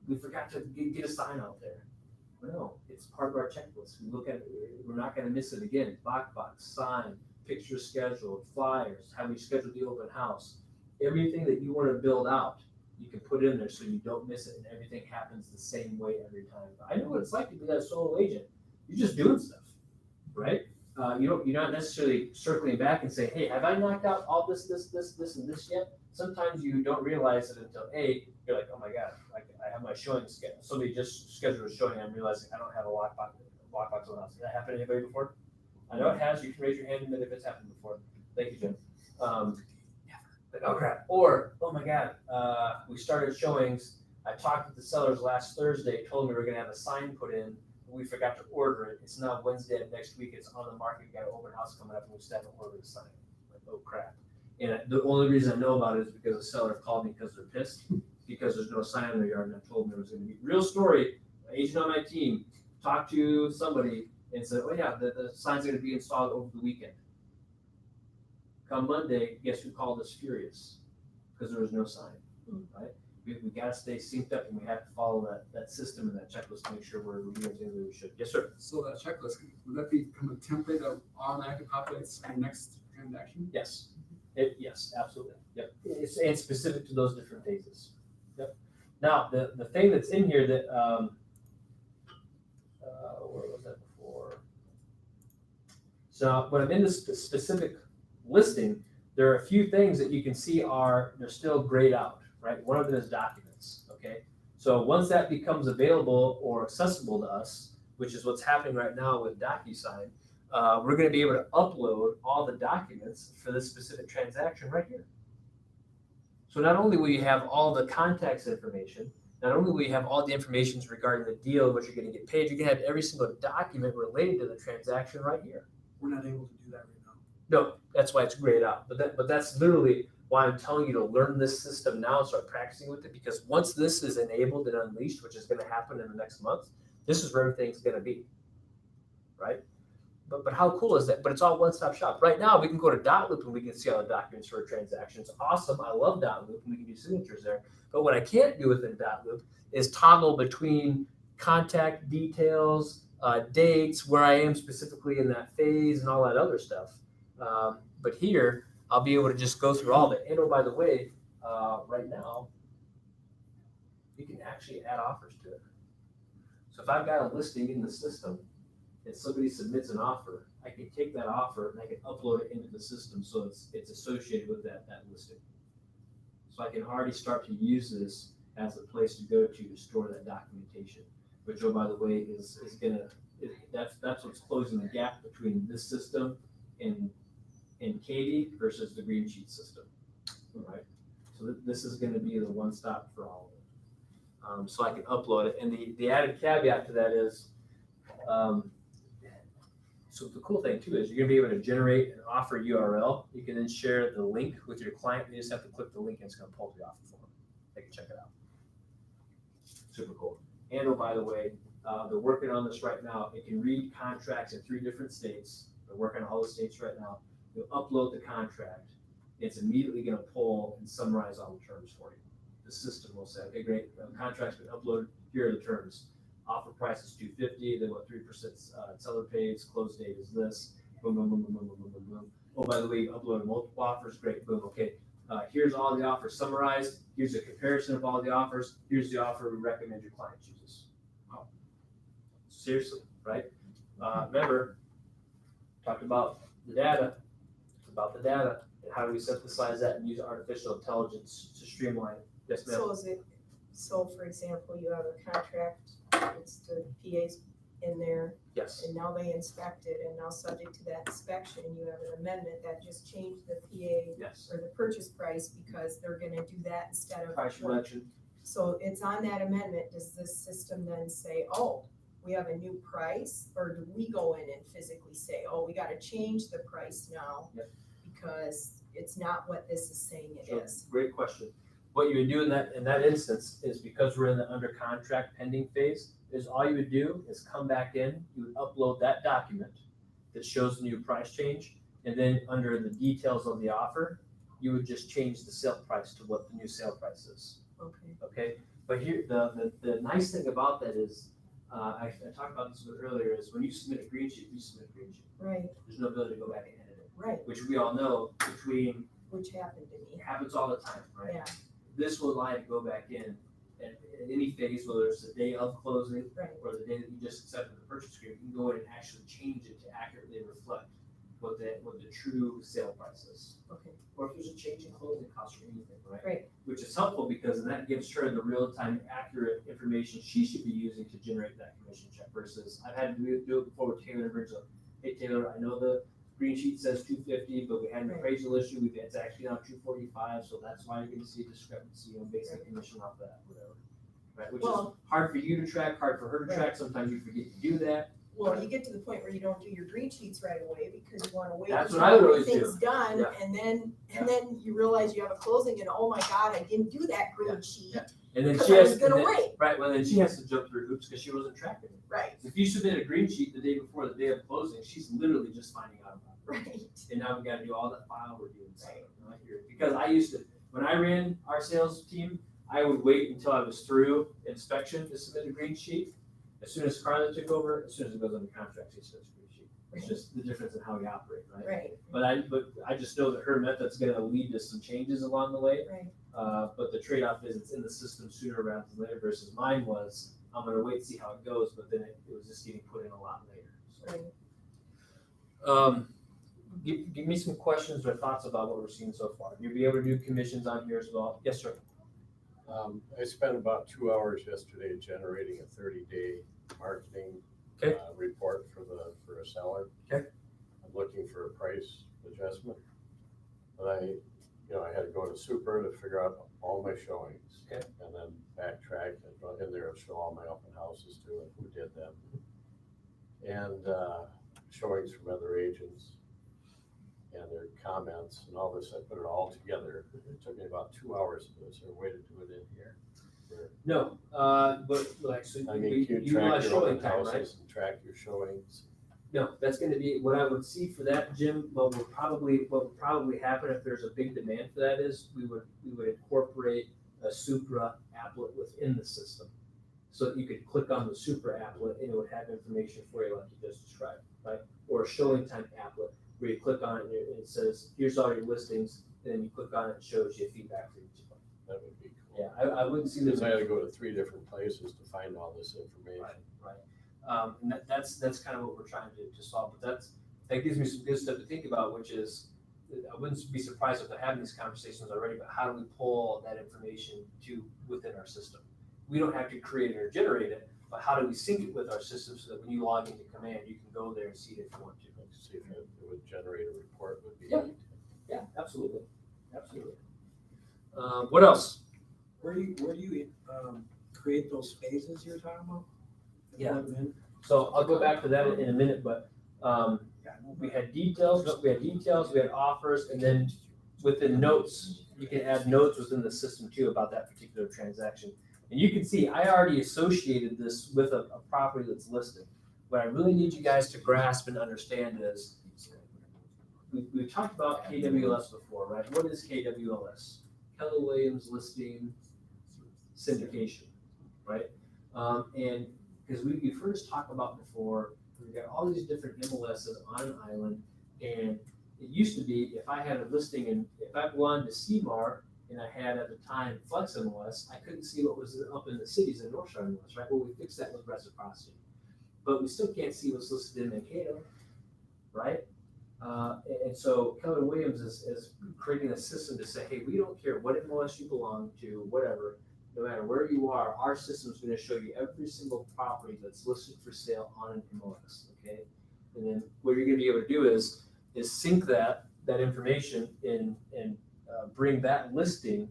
S1: we forgot to get a sign out there. No, it's part of our checklist. We look at it, we're not going to miss it again. Lockbox, sign, picture scheduled, flyers, how we schedule the open house. Everything that you want to build out, you can put in there so you don't miss it and everything happens the same way every time. I know what it's like to be that solo agent. You're just doing stuff, right? You're not necessarily circling back and say, hey, have I knocked out all this, and this yet? Sometimes you don't realize it until you're like, oh my God, I have my showing schedule. Somebody just scheduled a showing. I'm realizing I don't have a lockbox on the house. Did that happen to anybody before? I know it has. You can raise your hand and admit if it's happened before. Thank you, Jim. Like, oh crap. Or, oh my God, we started showings. I talked with the sellers last Thursday, told them we were going to have a sign put in. We forgot to order it. It's now Wednesday of next week. It's on the market. We got an open house coming up, and we still haven't ordered the sign. Like, oh crap! And the only reason I know about it is because the seller called me because they're pissed because there's no sign in their yard, and I told them there was going to be real story. An agent on my team talked to somebody and said, "Oh yeah, the sign's going to be installed over the weekend." Come Monday, guess who called us furious because there was no sign, right? We got to stay synced up, and we have to follow that system and that checklist to make sure we're doing everything that we should. Yes, sir.
S3: So that checklist, would that become a template that automatically populates the next transaction?
S1: Yes. Yes, absolutely. Yep. It's specific to those different phases. Yep. Now, the thing that's in here that, where was that before? So when I'm in this specific listing, there are a few things that you can see they're still grayed out, right? One of them is documents, okay? So once that becomes available or accessible to us, which is what's happening right now with DocuSign, we're going to be able to upload all the documents for this specific transaction right here. So not only will you have all the contacts information, not only will you have all the information regarding the deal, what you're going to get paid, you're going to have every single document related to the transaction right here.
S5: We're not able to do that right now.
S1: No, that's why it's grayed out. But that's literally why I'm telling you to learn this system now and start practicing with it, because once this is enabled and unleashed, which is going to happen in the next month, this is where everything's going to be, right? But how cool is that? But it's all one-stop shop. Right now, we can go to Dotloop and we can see all the documents for a transaction. It's awesome. I love Dotloop, and we can do signatures there. But what I can't do within Dotloop is toggle between contact details, dates, where I am specifically in that phase, and all that other stuff. But here, I'll be able to just go through all of it. And oh, by the way, right now, you can actually add offers to it. So if I've got a listing in the system and somebody submits an offer, I can take that offer and I can upload it into the system so it's associated with that listing. So I can already start to use this as a place to go to store that documentation, which, oh, by the way, is that's what's closing the gap between this system and Katie versus the Green Sheet system, right? So this is going to be the one stop for all of it. So I can upload it. And the added caveat to that is, so the cool thing too is you're going to be able to generate an offer URL. You can then share the link with your client. You just have to click the link and it's going to pull the offer form. they can check it out. Super cool. And oh, by the way, they're working on this right now. It can read contracts in 3 different states. They're working on all the states right now. You'll upload the contract. It's immediately going to pull and summarize all the terms for you. The system will say, okay, great, contract's been uploaded. Here are the terms. Offer price is $250. Then what 3% seller pays. Close date is this. Boom, boom, boom, boom, boom, boom, boom, boom. Oh, by the way, you uploaded multiple offers. Great, boom. Okay, here's all the offers summarized. Here's a comparison of all the offers. Here's the offer we recommend your client chooses. Wow. Seriously, right? Remember, talked about the data. It's about the data and how do we synthesize that and use artificial intelligence to streamline it. Yes, ma'am.
S6: So for example, you have a contract, it's the PA's in there,
S1: Yes.
S6: and now they inspect it, and now subject to that inspection, you have an amendment that just changed the PA
S1: Yes.
S6: or the purchase price because they're gonna do that instead of.
S1: Price reduction.
S6: So it's on that amendment, does this system then say, oh, we have a new price? Or do we go in and physically say, oh, we gotta change the price now?
S1: Yep.
S6: Because it's not what this is saying it
S1: So,
S6: is.
S1: great question. What you would do in that instance is because we're in the under contract pending phase, is all you would do is come back in, you would upload that document that shows the new price change, and then under the details of the offer, you would just change the sale price to what the new sale price is.
S6: Okay.
S1: Okay, but here the nice thing about that is, I talked about this a bit earlier, is when you submit a green sheet, you submit a green sheet.
S6: Right,
S1: There's no ability to go back and edit it,
S6: right,
S1: which we all know between
S6: which happened to me,
S1: it happens all the time, right?
S6: yeah,
S1: This will allow you to go back in at any phase, whether it's the day of closing
S6: right,
S1: or the day that you just accepted the purchase agreement, you can go in and actually change it to accurately reflect what the true sale price is.
S6: okay,
S1: Or if there's a change in closing costs or anything, right?
S6: right,
S1: Which is helpful because then that gives her the real-time accurate information she should be using to generate that commission check versus I've had to do it before with Taylor and brings up, hey Taylor, I know the green sheet says $250, but we had an
S6: Right.
S1: appraisal issue, it's actually now $245, so that's why you're gonna see a discrepancy on basic commission off that, whatever. Right, which is
S6: Well-
S1: hard for you to track, hard for her to
S6: Right.
S1: track, sometimes you forget to do that.
S6: well, you get to the point where you don't do your green sheets right away because you wanna wait
S1: That's
S6: until
S1: what I would always
S6: everything's
S1: do.
S6: done,
S1: Yeah.
S6: and then you realize you have a closing and, oh my God, I didn't do that green
S1: Yeah.
S6: sheet,
S1: Yeah. And then
S6: because
S1: she
S6: I
S1: has,
S6: was gonna
S1: and then-
S6: wait,
S1: right, well then she has to jump through hoops because she wasn't tracking it.
S6: right,
S1: If you submit a green sheet the day before the day of closing, she's literally just finding out about it.
S6: right,
S1: And now we gotta do all that file review and stuff.
S6: Right.
S1: Right here. Because I used to, when I ran our sales team, I would wait until I was through inspection to submit a green sheet. As soon as Carla took over, as soon as it goes under contract, she submits a green sheet. It's
S6: Right.
S1: just the difference in how we operate, right?
S6: right,
S1: But I just know that her method's gonna lead to some changes along the way.
S6: right,
S1: But the trade-off is it's in the system sooner rather than later versus mine was, I'm gonna wait and see how it goes, but then it was just getting put in a lot later. So,
S6: right.
S1: give me some questions or thoughts about what we're seeing so far. You'll be able to do commissions on here as well. Yes, sir.
S7: I spent about 2 hours yesterday generating a 30-day marketing
S1: Okay.
S7: report for a seller.
S1: Okay.
S7: I'm looking for a price adjustment. But I had to go to Super to figure out all my showings.
S1: Okay.
S7: And then backtrack and go in there and show all my open houses too and who did them. And showings from other agents and their comments and all this. I put it all together. It took me about 2 hours to do it. Is there a way to do it in here? Or-
S1: No, but like, so
S7: I mean,
S1: you
S7: can you
S1: utilize
S7: track your
S1: showing
S7: open
S1: time, right?
S7: houses and track your showings?
S1: No, that's gonna be, what I would see for that, Jim, what would probably happen if there's a big demand for that is, we would incorporate a Supra applet within the system. So that you could click on the Supra applet and it would have information for you like you just described, right? Or a showing time applet, where you click on it and it says, here's all your listings, and then you click on it and shows you feedback for each of them.
S7: That would be cool.
S1: Yeah, I wouldn't see
S7: Because I
S1: this.
S7: had to go to 3 different places to find all this information.
S1: Right. And that's kind of what we're trying to solve, but that gives me some good stuff to think about, which is, I wouldn't be surprised if they're having these conversations already, but how do we pull that information to within our system? We don't have to create it or generate it, but how do we sync it with our system so that when you log into Command, you can go there and see it if you want to?
S7: See if it would generate a report would be
S1: Yeah.
S7: neat.
S1: Yeah, absolutely. What else?
S5: Where do you create those phases you're talking about?
S1: Yeah.
S5: Plug them in?
S1: So I'll go back to that in a minute, but
S5: Yeah, I know
S1: we
S5: that.
S1: had details, we had offers, and then within notes, You can add notes within the system too about that particular transaction. And you can see, I already associated this with a property that's listed. What I really need you guys to grasp and understand is, we've talked about KWLS before, right? What is KWLS? Keller Williams Listing Syndication, right? And because we first talked about before, we've got all these different MLSs on an island, and it used to be if I had a listing and if I belonged to CMAR and I had at the time Flex MLS, I couldn't see what was up in the cities in North Shore MLS, right? Well, we fixed that with reciprocity, but we still can't see what's listed in Mankato, right? And so Keller Williams is creating a system to say, hey, we don't care what MLS you belong to, whatever, no matter where you are, our system is going to show you every single property that's listed for sale on an MLS, okay? And then what you're going to be able to do is sync that information and bring that listing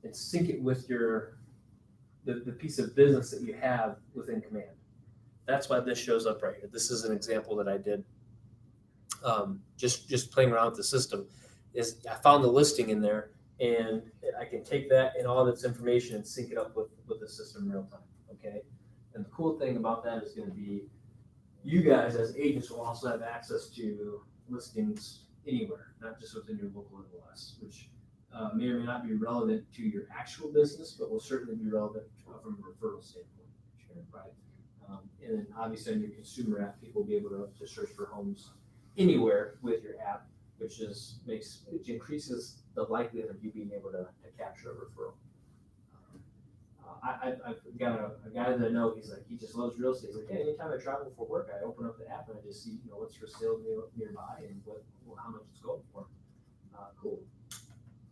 S1: and sync it with the piece of business that you have within Command. That's why this shows up right here. This is an example that I did. Just playing around with the system is I found the listing in there, and I can take that and all of its information and sync it up with the system in real time. Okay. And the cool thing about that is going to be you guys as agents will also have access to listings anywhere, not just within your local MLS, which may or may not be relevant to your actual business, but will certainly be relevant from a referral standpoint. Sure. Right. And then obviously on your consumer app, people will be able to search for homes anywhere with your app, which increases the likelihood of you being able to capture a referral. I've got a guy that I know, he just loves real estate. He's like, hey, anytime I travel for work, I open up the app and I just see, what's for sale nearby and how much it's going for. Cool.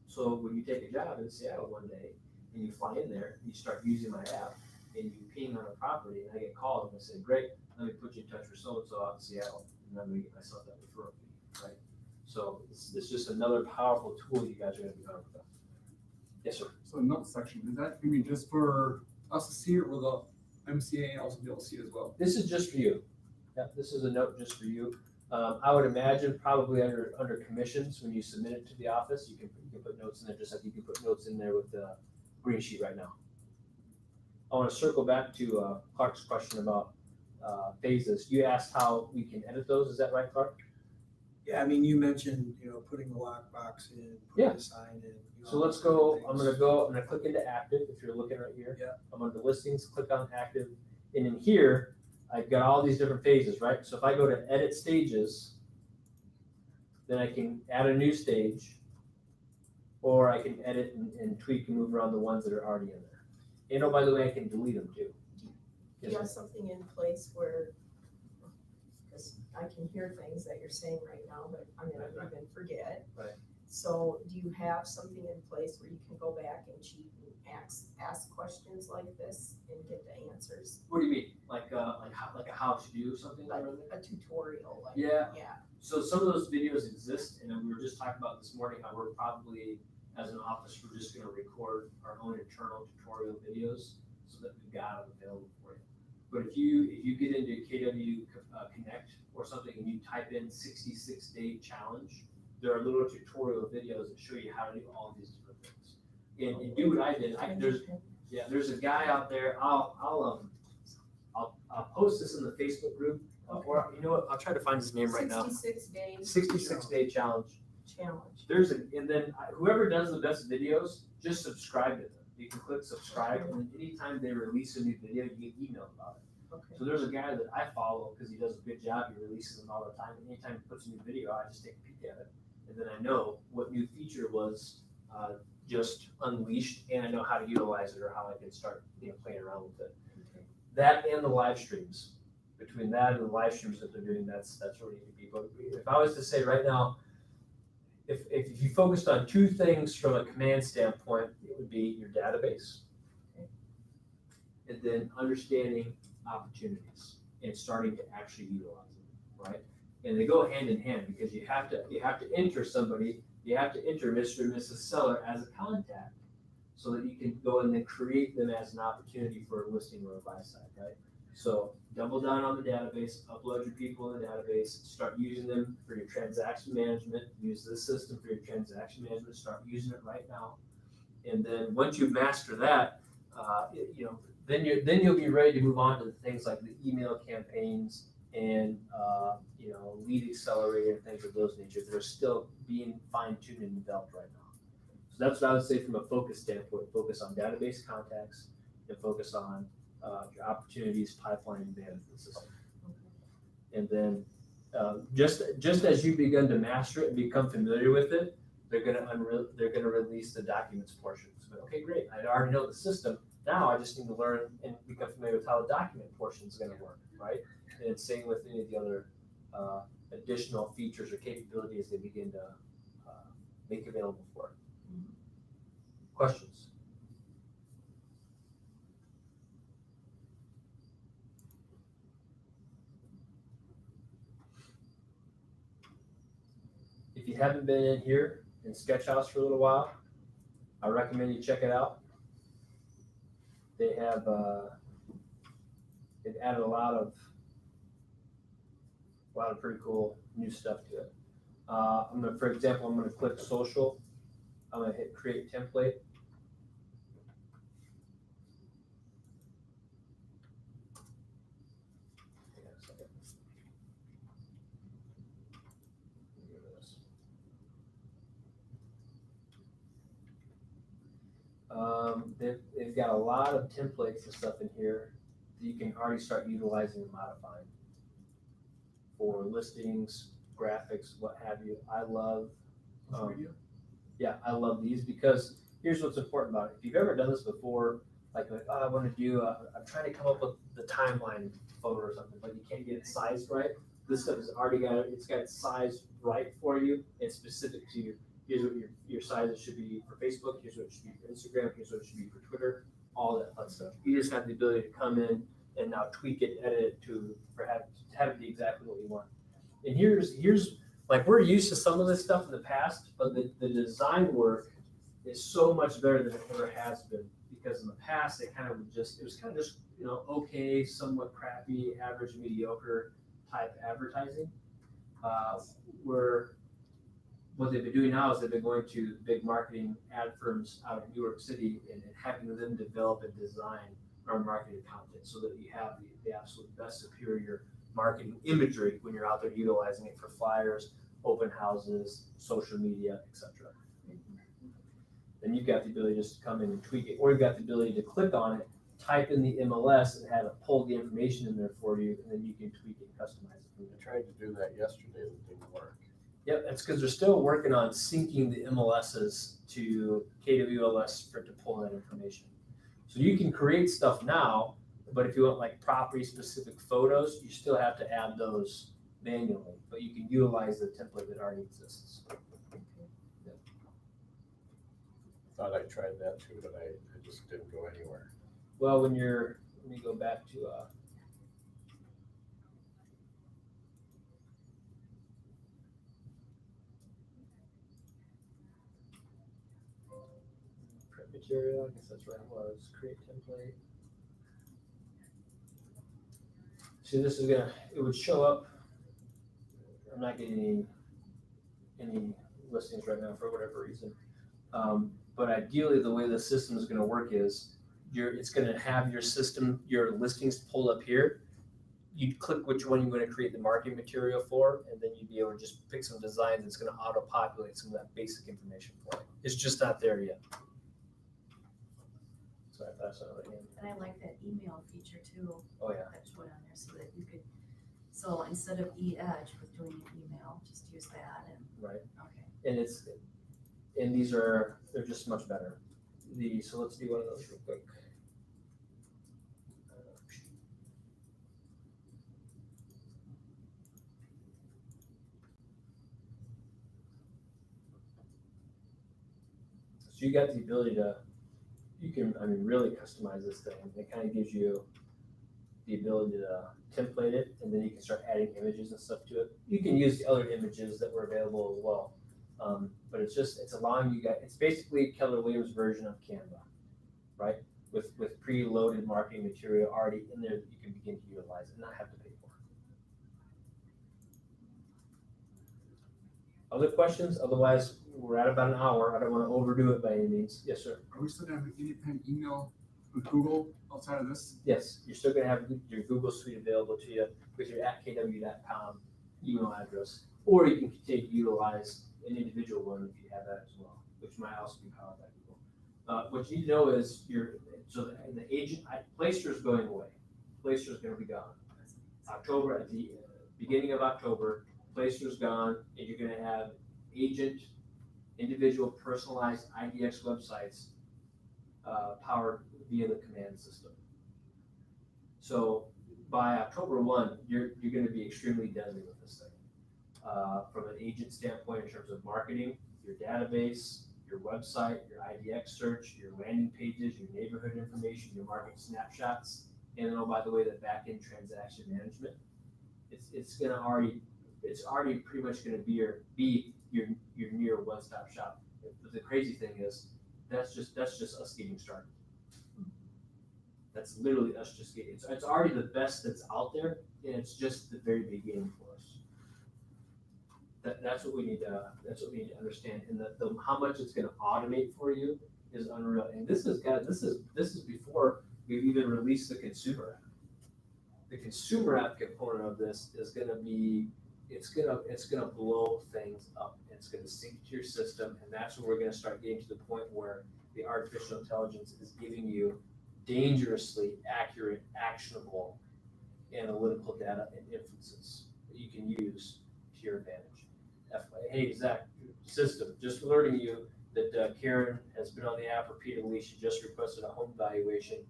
S1: So when you take a job in Seattle one day and you fly in there, you start using my app and you ping on a property and I get called and I say, great, let me put you in touch with so-and-so out in Seattle. And I'm gonna get myself that referral fee, right? So it's just another powerful tool you guys are gonna be armed with. Yes, sir.
S3: So the note section, is that maybe just for us to see, or will the MCA also be able to see it as well?
S1: This is just for you. Yeah, this is a note just for you. I would imagine probably under commissions, when you submit it to the office, you can put notes in there, just like you can put notes in there with the green sheet right now. I want to circle back to Clark's question about phases. You asked how we can edit those. Is that right, Clark?
S5: Yeah, I mean, you mentioned, putting the lockbox in,
S1: Yeah.
S5: putting the sign in.
S1: So let's go, I'm gonna click into active, if you're looking right here.
S5: Yeah.
S1: I'm under listings, click on active, and in here, I've got all these different phases, right? So if I go to edit stages, then I can add a new stage, or I can edit and tweak and move around the ones that are already in there. And oh, by the way, I can delete them too.
S6: Do you have something in place where, because I can hear things that you're saying right now, but I'm gonna
S1: Right.
S6: even forget.
S1: Right.
S6: So do you have something in place where you can go back and cheat and ask questions like this and get the answers?
S1: What do you mean? Like a how to do something
S6: Like
S1: like that?
S6: a tutorial, like,
S1: Yeah.
S6: yeah,
S1: So some of those videos exist, and we were just talking about this morning how we're probably, as an office, we're just gonna record our own internal tutorial videos so that we've got them available for you. But if you get into KW Connect or something and you type in 66-day challenge, there are little tutorial videos that show you how to do all of these different things. And do what I did. There's a guy out there. I'll post this in the Facebook group, or you know what? I'll try to find his name right now.
S6: 66 days
S1: 66-day challenge.
S6: challenge.
S1: And then whoever does the best videos, just subscribe to them. You can click subscribe, and then anytime they release a new video, you get emailed about it.
S6: Okay.
S1: So there's a guy that I follow because he does a good job. He releases them all the time. And anytime he puts a new video, I just take a peek at it, and then I know what new feature was just unleashed, and I know how to utilize it or how I can start playing around with it.
S6: Okay.
S1: That and the live streams. Between that and the live streams that they're doing, that's where we need to be. But if I was to say right now, if you focused on two things from a command standpoint, it would be your database, and then understanding opportunities and starting to actually utilize them, right? And they go hand in hand because you have to enter somebody, you have to enter Mr. and Mrs. Seller as a contact so that you can go and then create them as an opportunity for a listing or a buy side, right? So double down on the database, upload your people in the database, start using them for your transaction management, use this system for your transaction management, start using it right now. And then once you master that, then you'll be ready to move on to the things like the email campaigns and, lead accelerator and things of those nature that are still being fine-tuned and developed right now. So that's what I would say from a focus standpoint, focus on database contacts and focus on your opportunities, pipeline, and management system. And then just as you begin to master it and become familiar with it, they're gonna release the documents portion. So, okay, great, I already know the system. Now I just need to learn and become familiar with how the document portion is gonna work, right? And it's same with any of the other additional features or capabilities they begin to make available for it. Questions? If you haven't been in here in Sketchhouse for a little while, I recommend you check it out. They have they've added a lot of pretty cool new stuff to it. For example, I'm gonna click social. I'm gonna hit create template. Hang on a second. Let me go to this. They've got a lot of templates and stuff in here that you can already start utilizing and modifying for listings, graphics, what have you. I love, I love these because here's what's important about it. If you've ever done this before, like I want to do, I'm trying to come up with the timeline photo or something, but you can't get it sized right. This stuff has already got it. It's got it sized right for you. It's specific to you. Here's what your sizes should be for Facebook. Here's what it should be for Instagram. Here's what it should be for Twitter. All that fun stuff. You just have the ability to come in and now tweak it, edit it to have it be exactly what you want. And here's like we're used to some of this stuff in the past, but the design work is so much better than it ever has been because in the past it was kind of just okay, somewhat crappy, average, mediocre type advertising. What they've been doing now is they've been going to big marketing ad firms out of New York City and having them develop and design our marketing content so that you have the absolute best superior marketing imagery when you're out there utilizing it for flyers, open houses, social media, etc. Then you've got the ability just to come in and tweak it, or you've got the ability to click on it, type in the MLS and have it pull the information in there for you, and then you can tweak it and customize it from
S7: I
S1: there.
S7: tried to do that yesterday, and it didn't work.
S1: Yep, that's because they're still working on syncing the MLSs to KWLS to pull that information. So you can create stuff now, but if you want like property specific photos, you still have to add those manually, but you can utilize the template that already exists.
S7: Thought I tried that too, but I just didn't go anywhere.
S1: Well, let me go back to print material, I guess that's where it was, create template. See, this is it would show up. I'm not getting any listings right now for whatever reason. But ideally, the way the system is going to work is it's going to have your listings pulled up here. You'd click which one you're going to create the marketing material for, and then you'd be able to just pick some designs. It's going to auto-populate some of that basic information for you. It's just not there yet. So I pass that over to him.
S4: And I like that email feature too.
S1: Oh, yeah.
S4: That put on there so that you could, so instead of e-edge with doing an email, just use that and,
S1: Right.
S4: okay.
S1: And they're just much better. So let's do one of those real quick. So you got the ability you can really customize this thing. It kind of gives you the ability to template it, and then you can start adding images and stuff to it. You can use the other images that were available as well. But it's allowing you guys, it's basically Keller Williams version of Canva, right? With preloaded marketing material already in there that you can begin to utilize and not have to pay for. Other questions? Otherwise, we're at about an hour. I don't want to overdo it by any means. Yes, sir.
S3: Are we still gonna have an independent email with Google outside of this?
S1: Yes, you're still gonna have your Google Suite available to you with your @kw.com email address, or you can continue to utilize an individual one if you have that as well, which might also be powered by Google. What you need to know is the agent, Placer is going away. Placer is gonna be gone. October, at the beginning of October, Placer's gone, and you're gonna have agent, individual personalized IDX websites powered via the command system. So by October 1, you're gonna be extremely deadly with this thing. From an agent standpoint, in terms of marketing, your database, your website, your IDX search, your landing pages, your neighborhood information, your market snapshots, and then, oh, by the way, the back-end transaction management. It's already pretty much gonna be your near one-stop shop. But the crazy thing is, that's just us getting started. That's literally us just getting, it's already the best that's out there, and it's just the very beginning for us. That's what we need to understand, and how much it's gonna automate for you is unreal. And this is before we've even released the consumer app. The consumer app component of this is gonna be, it's gonna blow things up. It's gonna sync to your system, and that's when we're gonna start getting to the point where the artificial intelligence is giving you dangerously accurate, actionable analytical data and inferences that you can use to your advantage. Hey, Zach, system, just alerting you that Karen has been on the app repeatedly. She just requested a home valuation.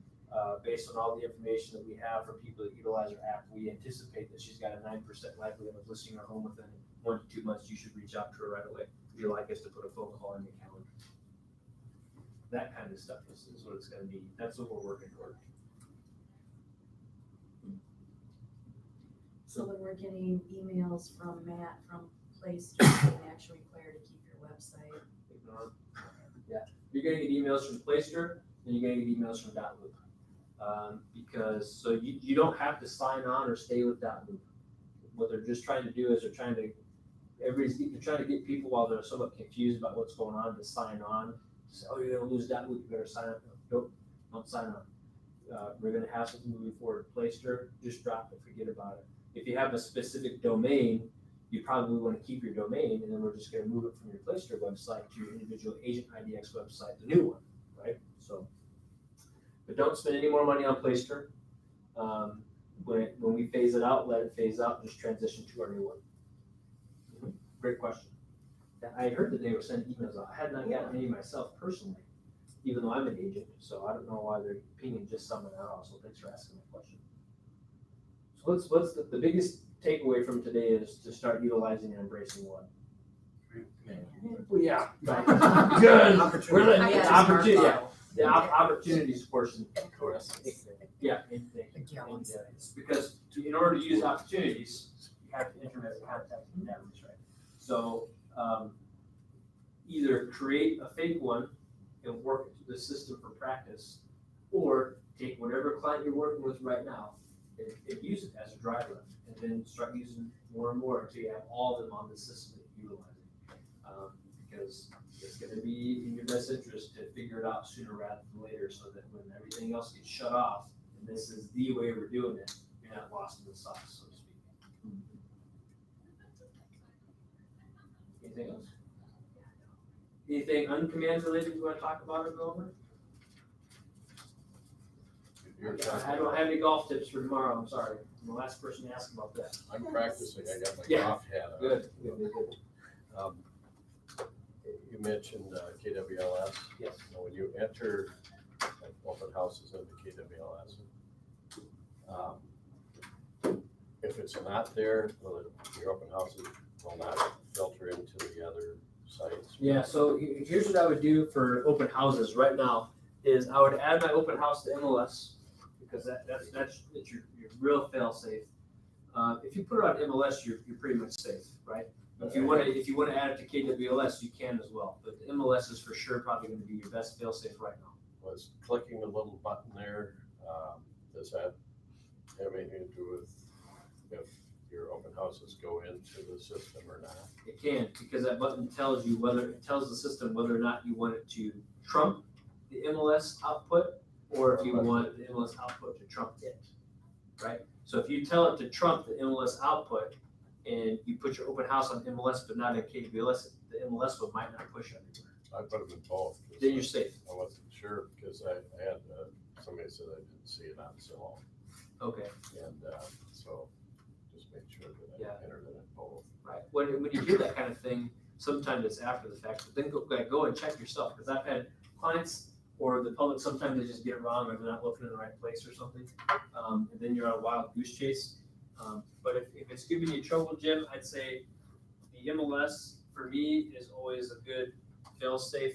S1: Based on all the information that we have from people that utilize our app, we anticipate that she's got a 9% likelihood of listing her home within 1 to 2 months. You should reach out to her right away. Would you like us to put a phone call on your calendar? That kind of stuff is what it's going to be. That's what we're working toward.
S4: So when we're getting emails from Matt from Placer, it's actually required to keep your website.
S1: Yeah, you're going to get emails from Placer, and you're going to get emails from Dotloop. Because so you don't have to sign on or stay with Dotloop. What they're just trying to do is they're trying to get people while they're somewhat confused about what's going on to sign on. Say, oh, you're gonna lose Dotloop, you better sign up. Nope, don't sign on. We're gonna have something moving forward. Placer, just drop it, forget about it. If you have a specific domain, you probably want to keep your domain, and then we're just gonna move it from your Placer website to your individual agent IDX website, the new one, right? So. But don't spend any more money on Placer. When we phase it out, let it phase out and just transition to our new one. Great question. I heard that they were sending emails out. I had not gotten any myself personally, even though I'm an agent, so I don't know why they're pinging just someone out. So thanks for asking that question. So what's the biggest takeaway from today is to start utilizing and embracing what? Well, yeah, right. Good.
S5: Opportunity.
S1: Opportunity. Yeah. The opportunities portion. Yeah, because in order to use opportunities, you have to enter as a contact in the database, right? So either create a fake one and work the system for practice, or take whatever client you're working with right now and use it as a dry run, and then start using more and more until you have all of them on the system that you're utilizing. Because it's going to be in your best interest to figure it out sooner rather than later, so that when everything else gets shut off, and this is the way we're doing it, you're not lost in the sauce, so to speak. Anything else? Anything uncommand related you want to talk about or go over? I don't have any golf tips for tomorrow, I'm sorry. I'm the last person to ask about that.
S7: I'm practicing, I got my
S1: Yeah.
S7: golf hat on.
S1: Good.
S7: You mentioned KWLS.
S1: Yes.
S7: Now, when you enter like open houses into KWLS, if it's not there, will your open houses will not filter into the other sites?
S1: Yeah, so here's what I would do for open houses right now is I would add my open house to MLS, because that's your real fail safe. If you put it on MLS, you're pretty much safe, right? If you want to add it to KWLS, you can as well. But the MLS is for sure probably going to be your best fail safe right now.
S7: was clicking the little button there, does that have anything to do with if your open houses go into the system or not?
S1: It can, because that button tells you whether, it tells the system whether or not you want it to trump the MLS output, or if you want the MLS output to trump it, right? So if you tell it to trump the MLS output, and you put your open house on MLS but not in KBLS, the MLS one might not push everywhere.
S7: I put them in both. 'Cause
S1: Then you're safe.
S7: I wasn't sure, because I had, somebody said I didn't see it on Zillow,
S1: Okay,
S7: and, so just make sure that
S1: Yeah.
S7: I entered it in both.
S1: right. When you do that kind of thing, sometimes it's after the fact, but then go and check yourself, because I've had clients or the public, sometimes they just get it wrong, or they're not looking in the right place or something. And then you're on a wild goose chase. But if it's giving you trouble, Jim, I'd say the MLS for me is always a good fail-safe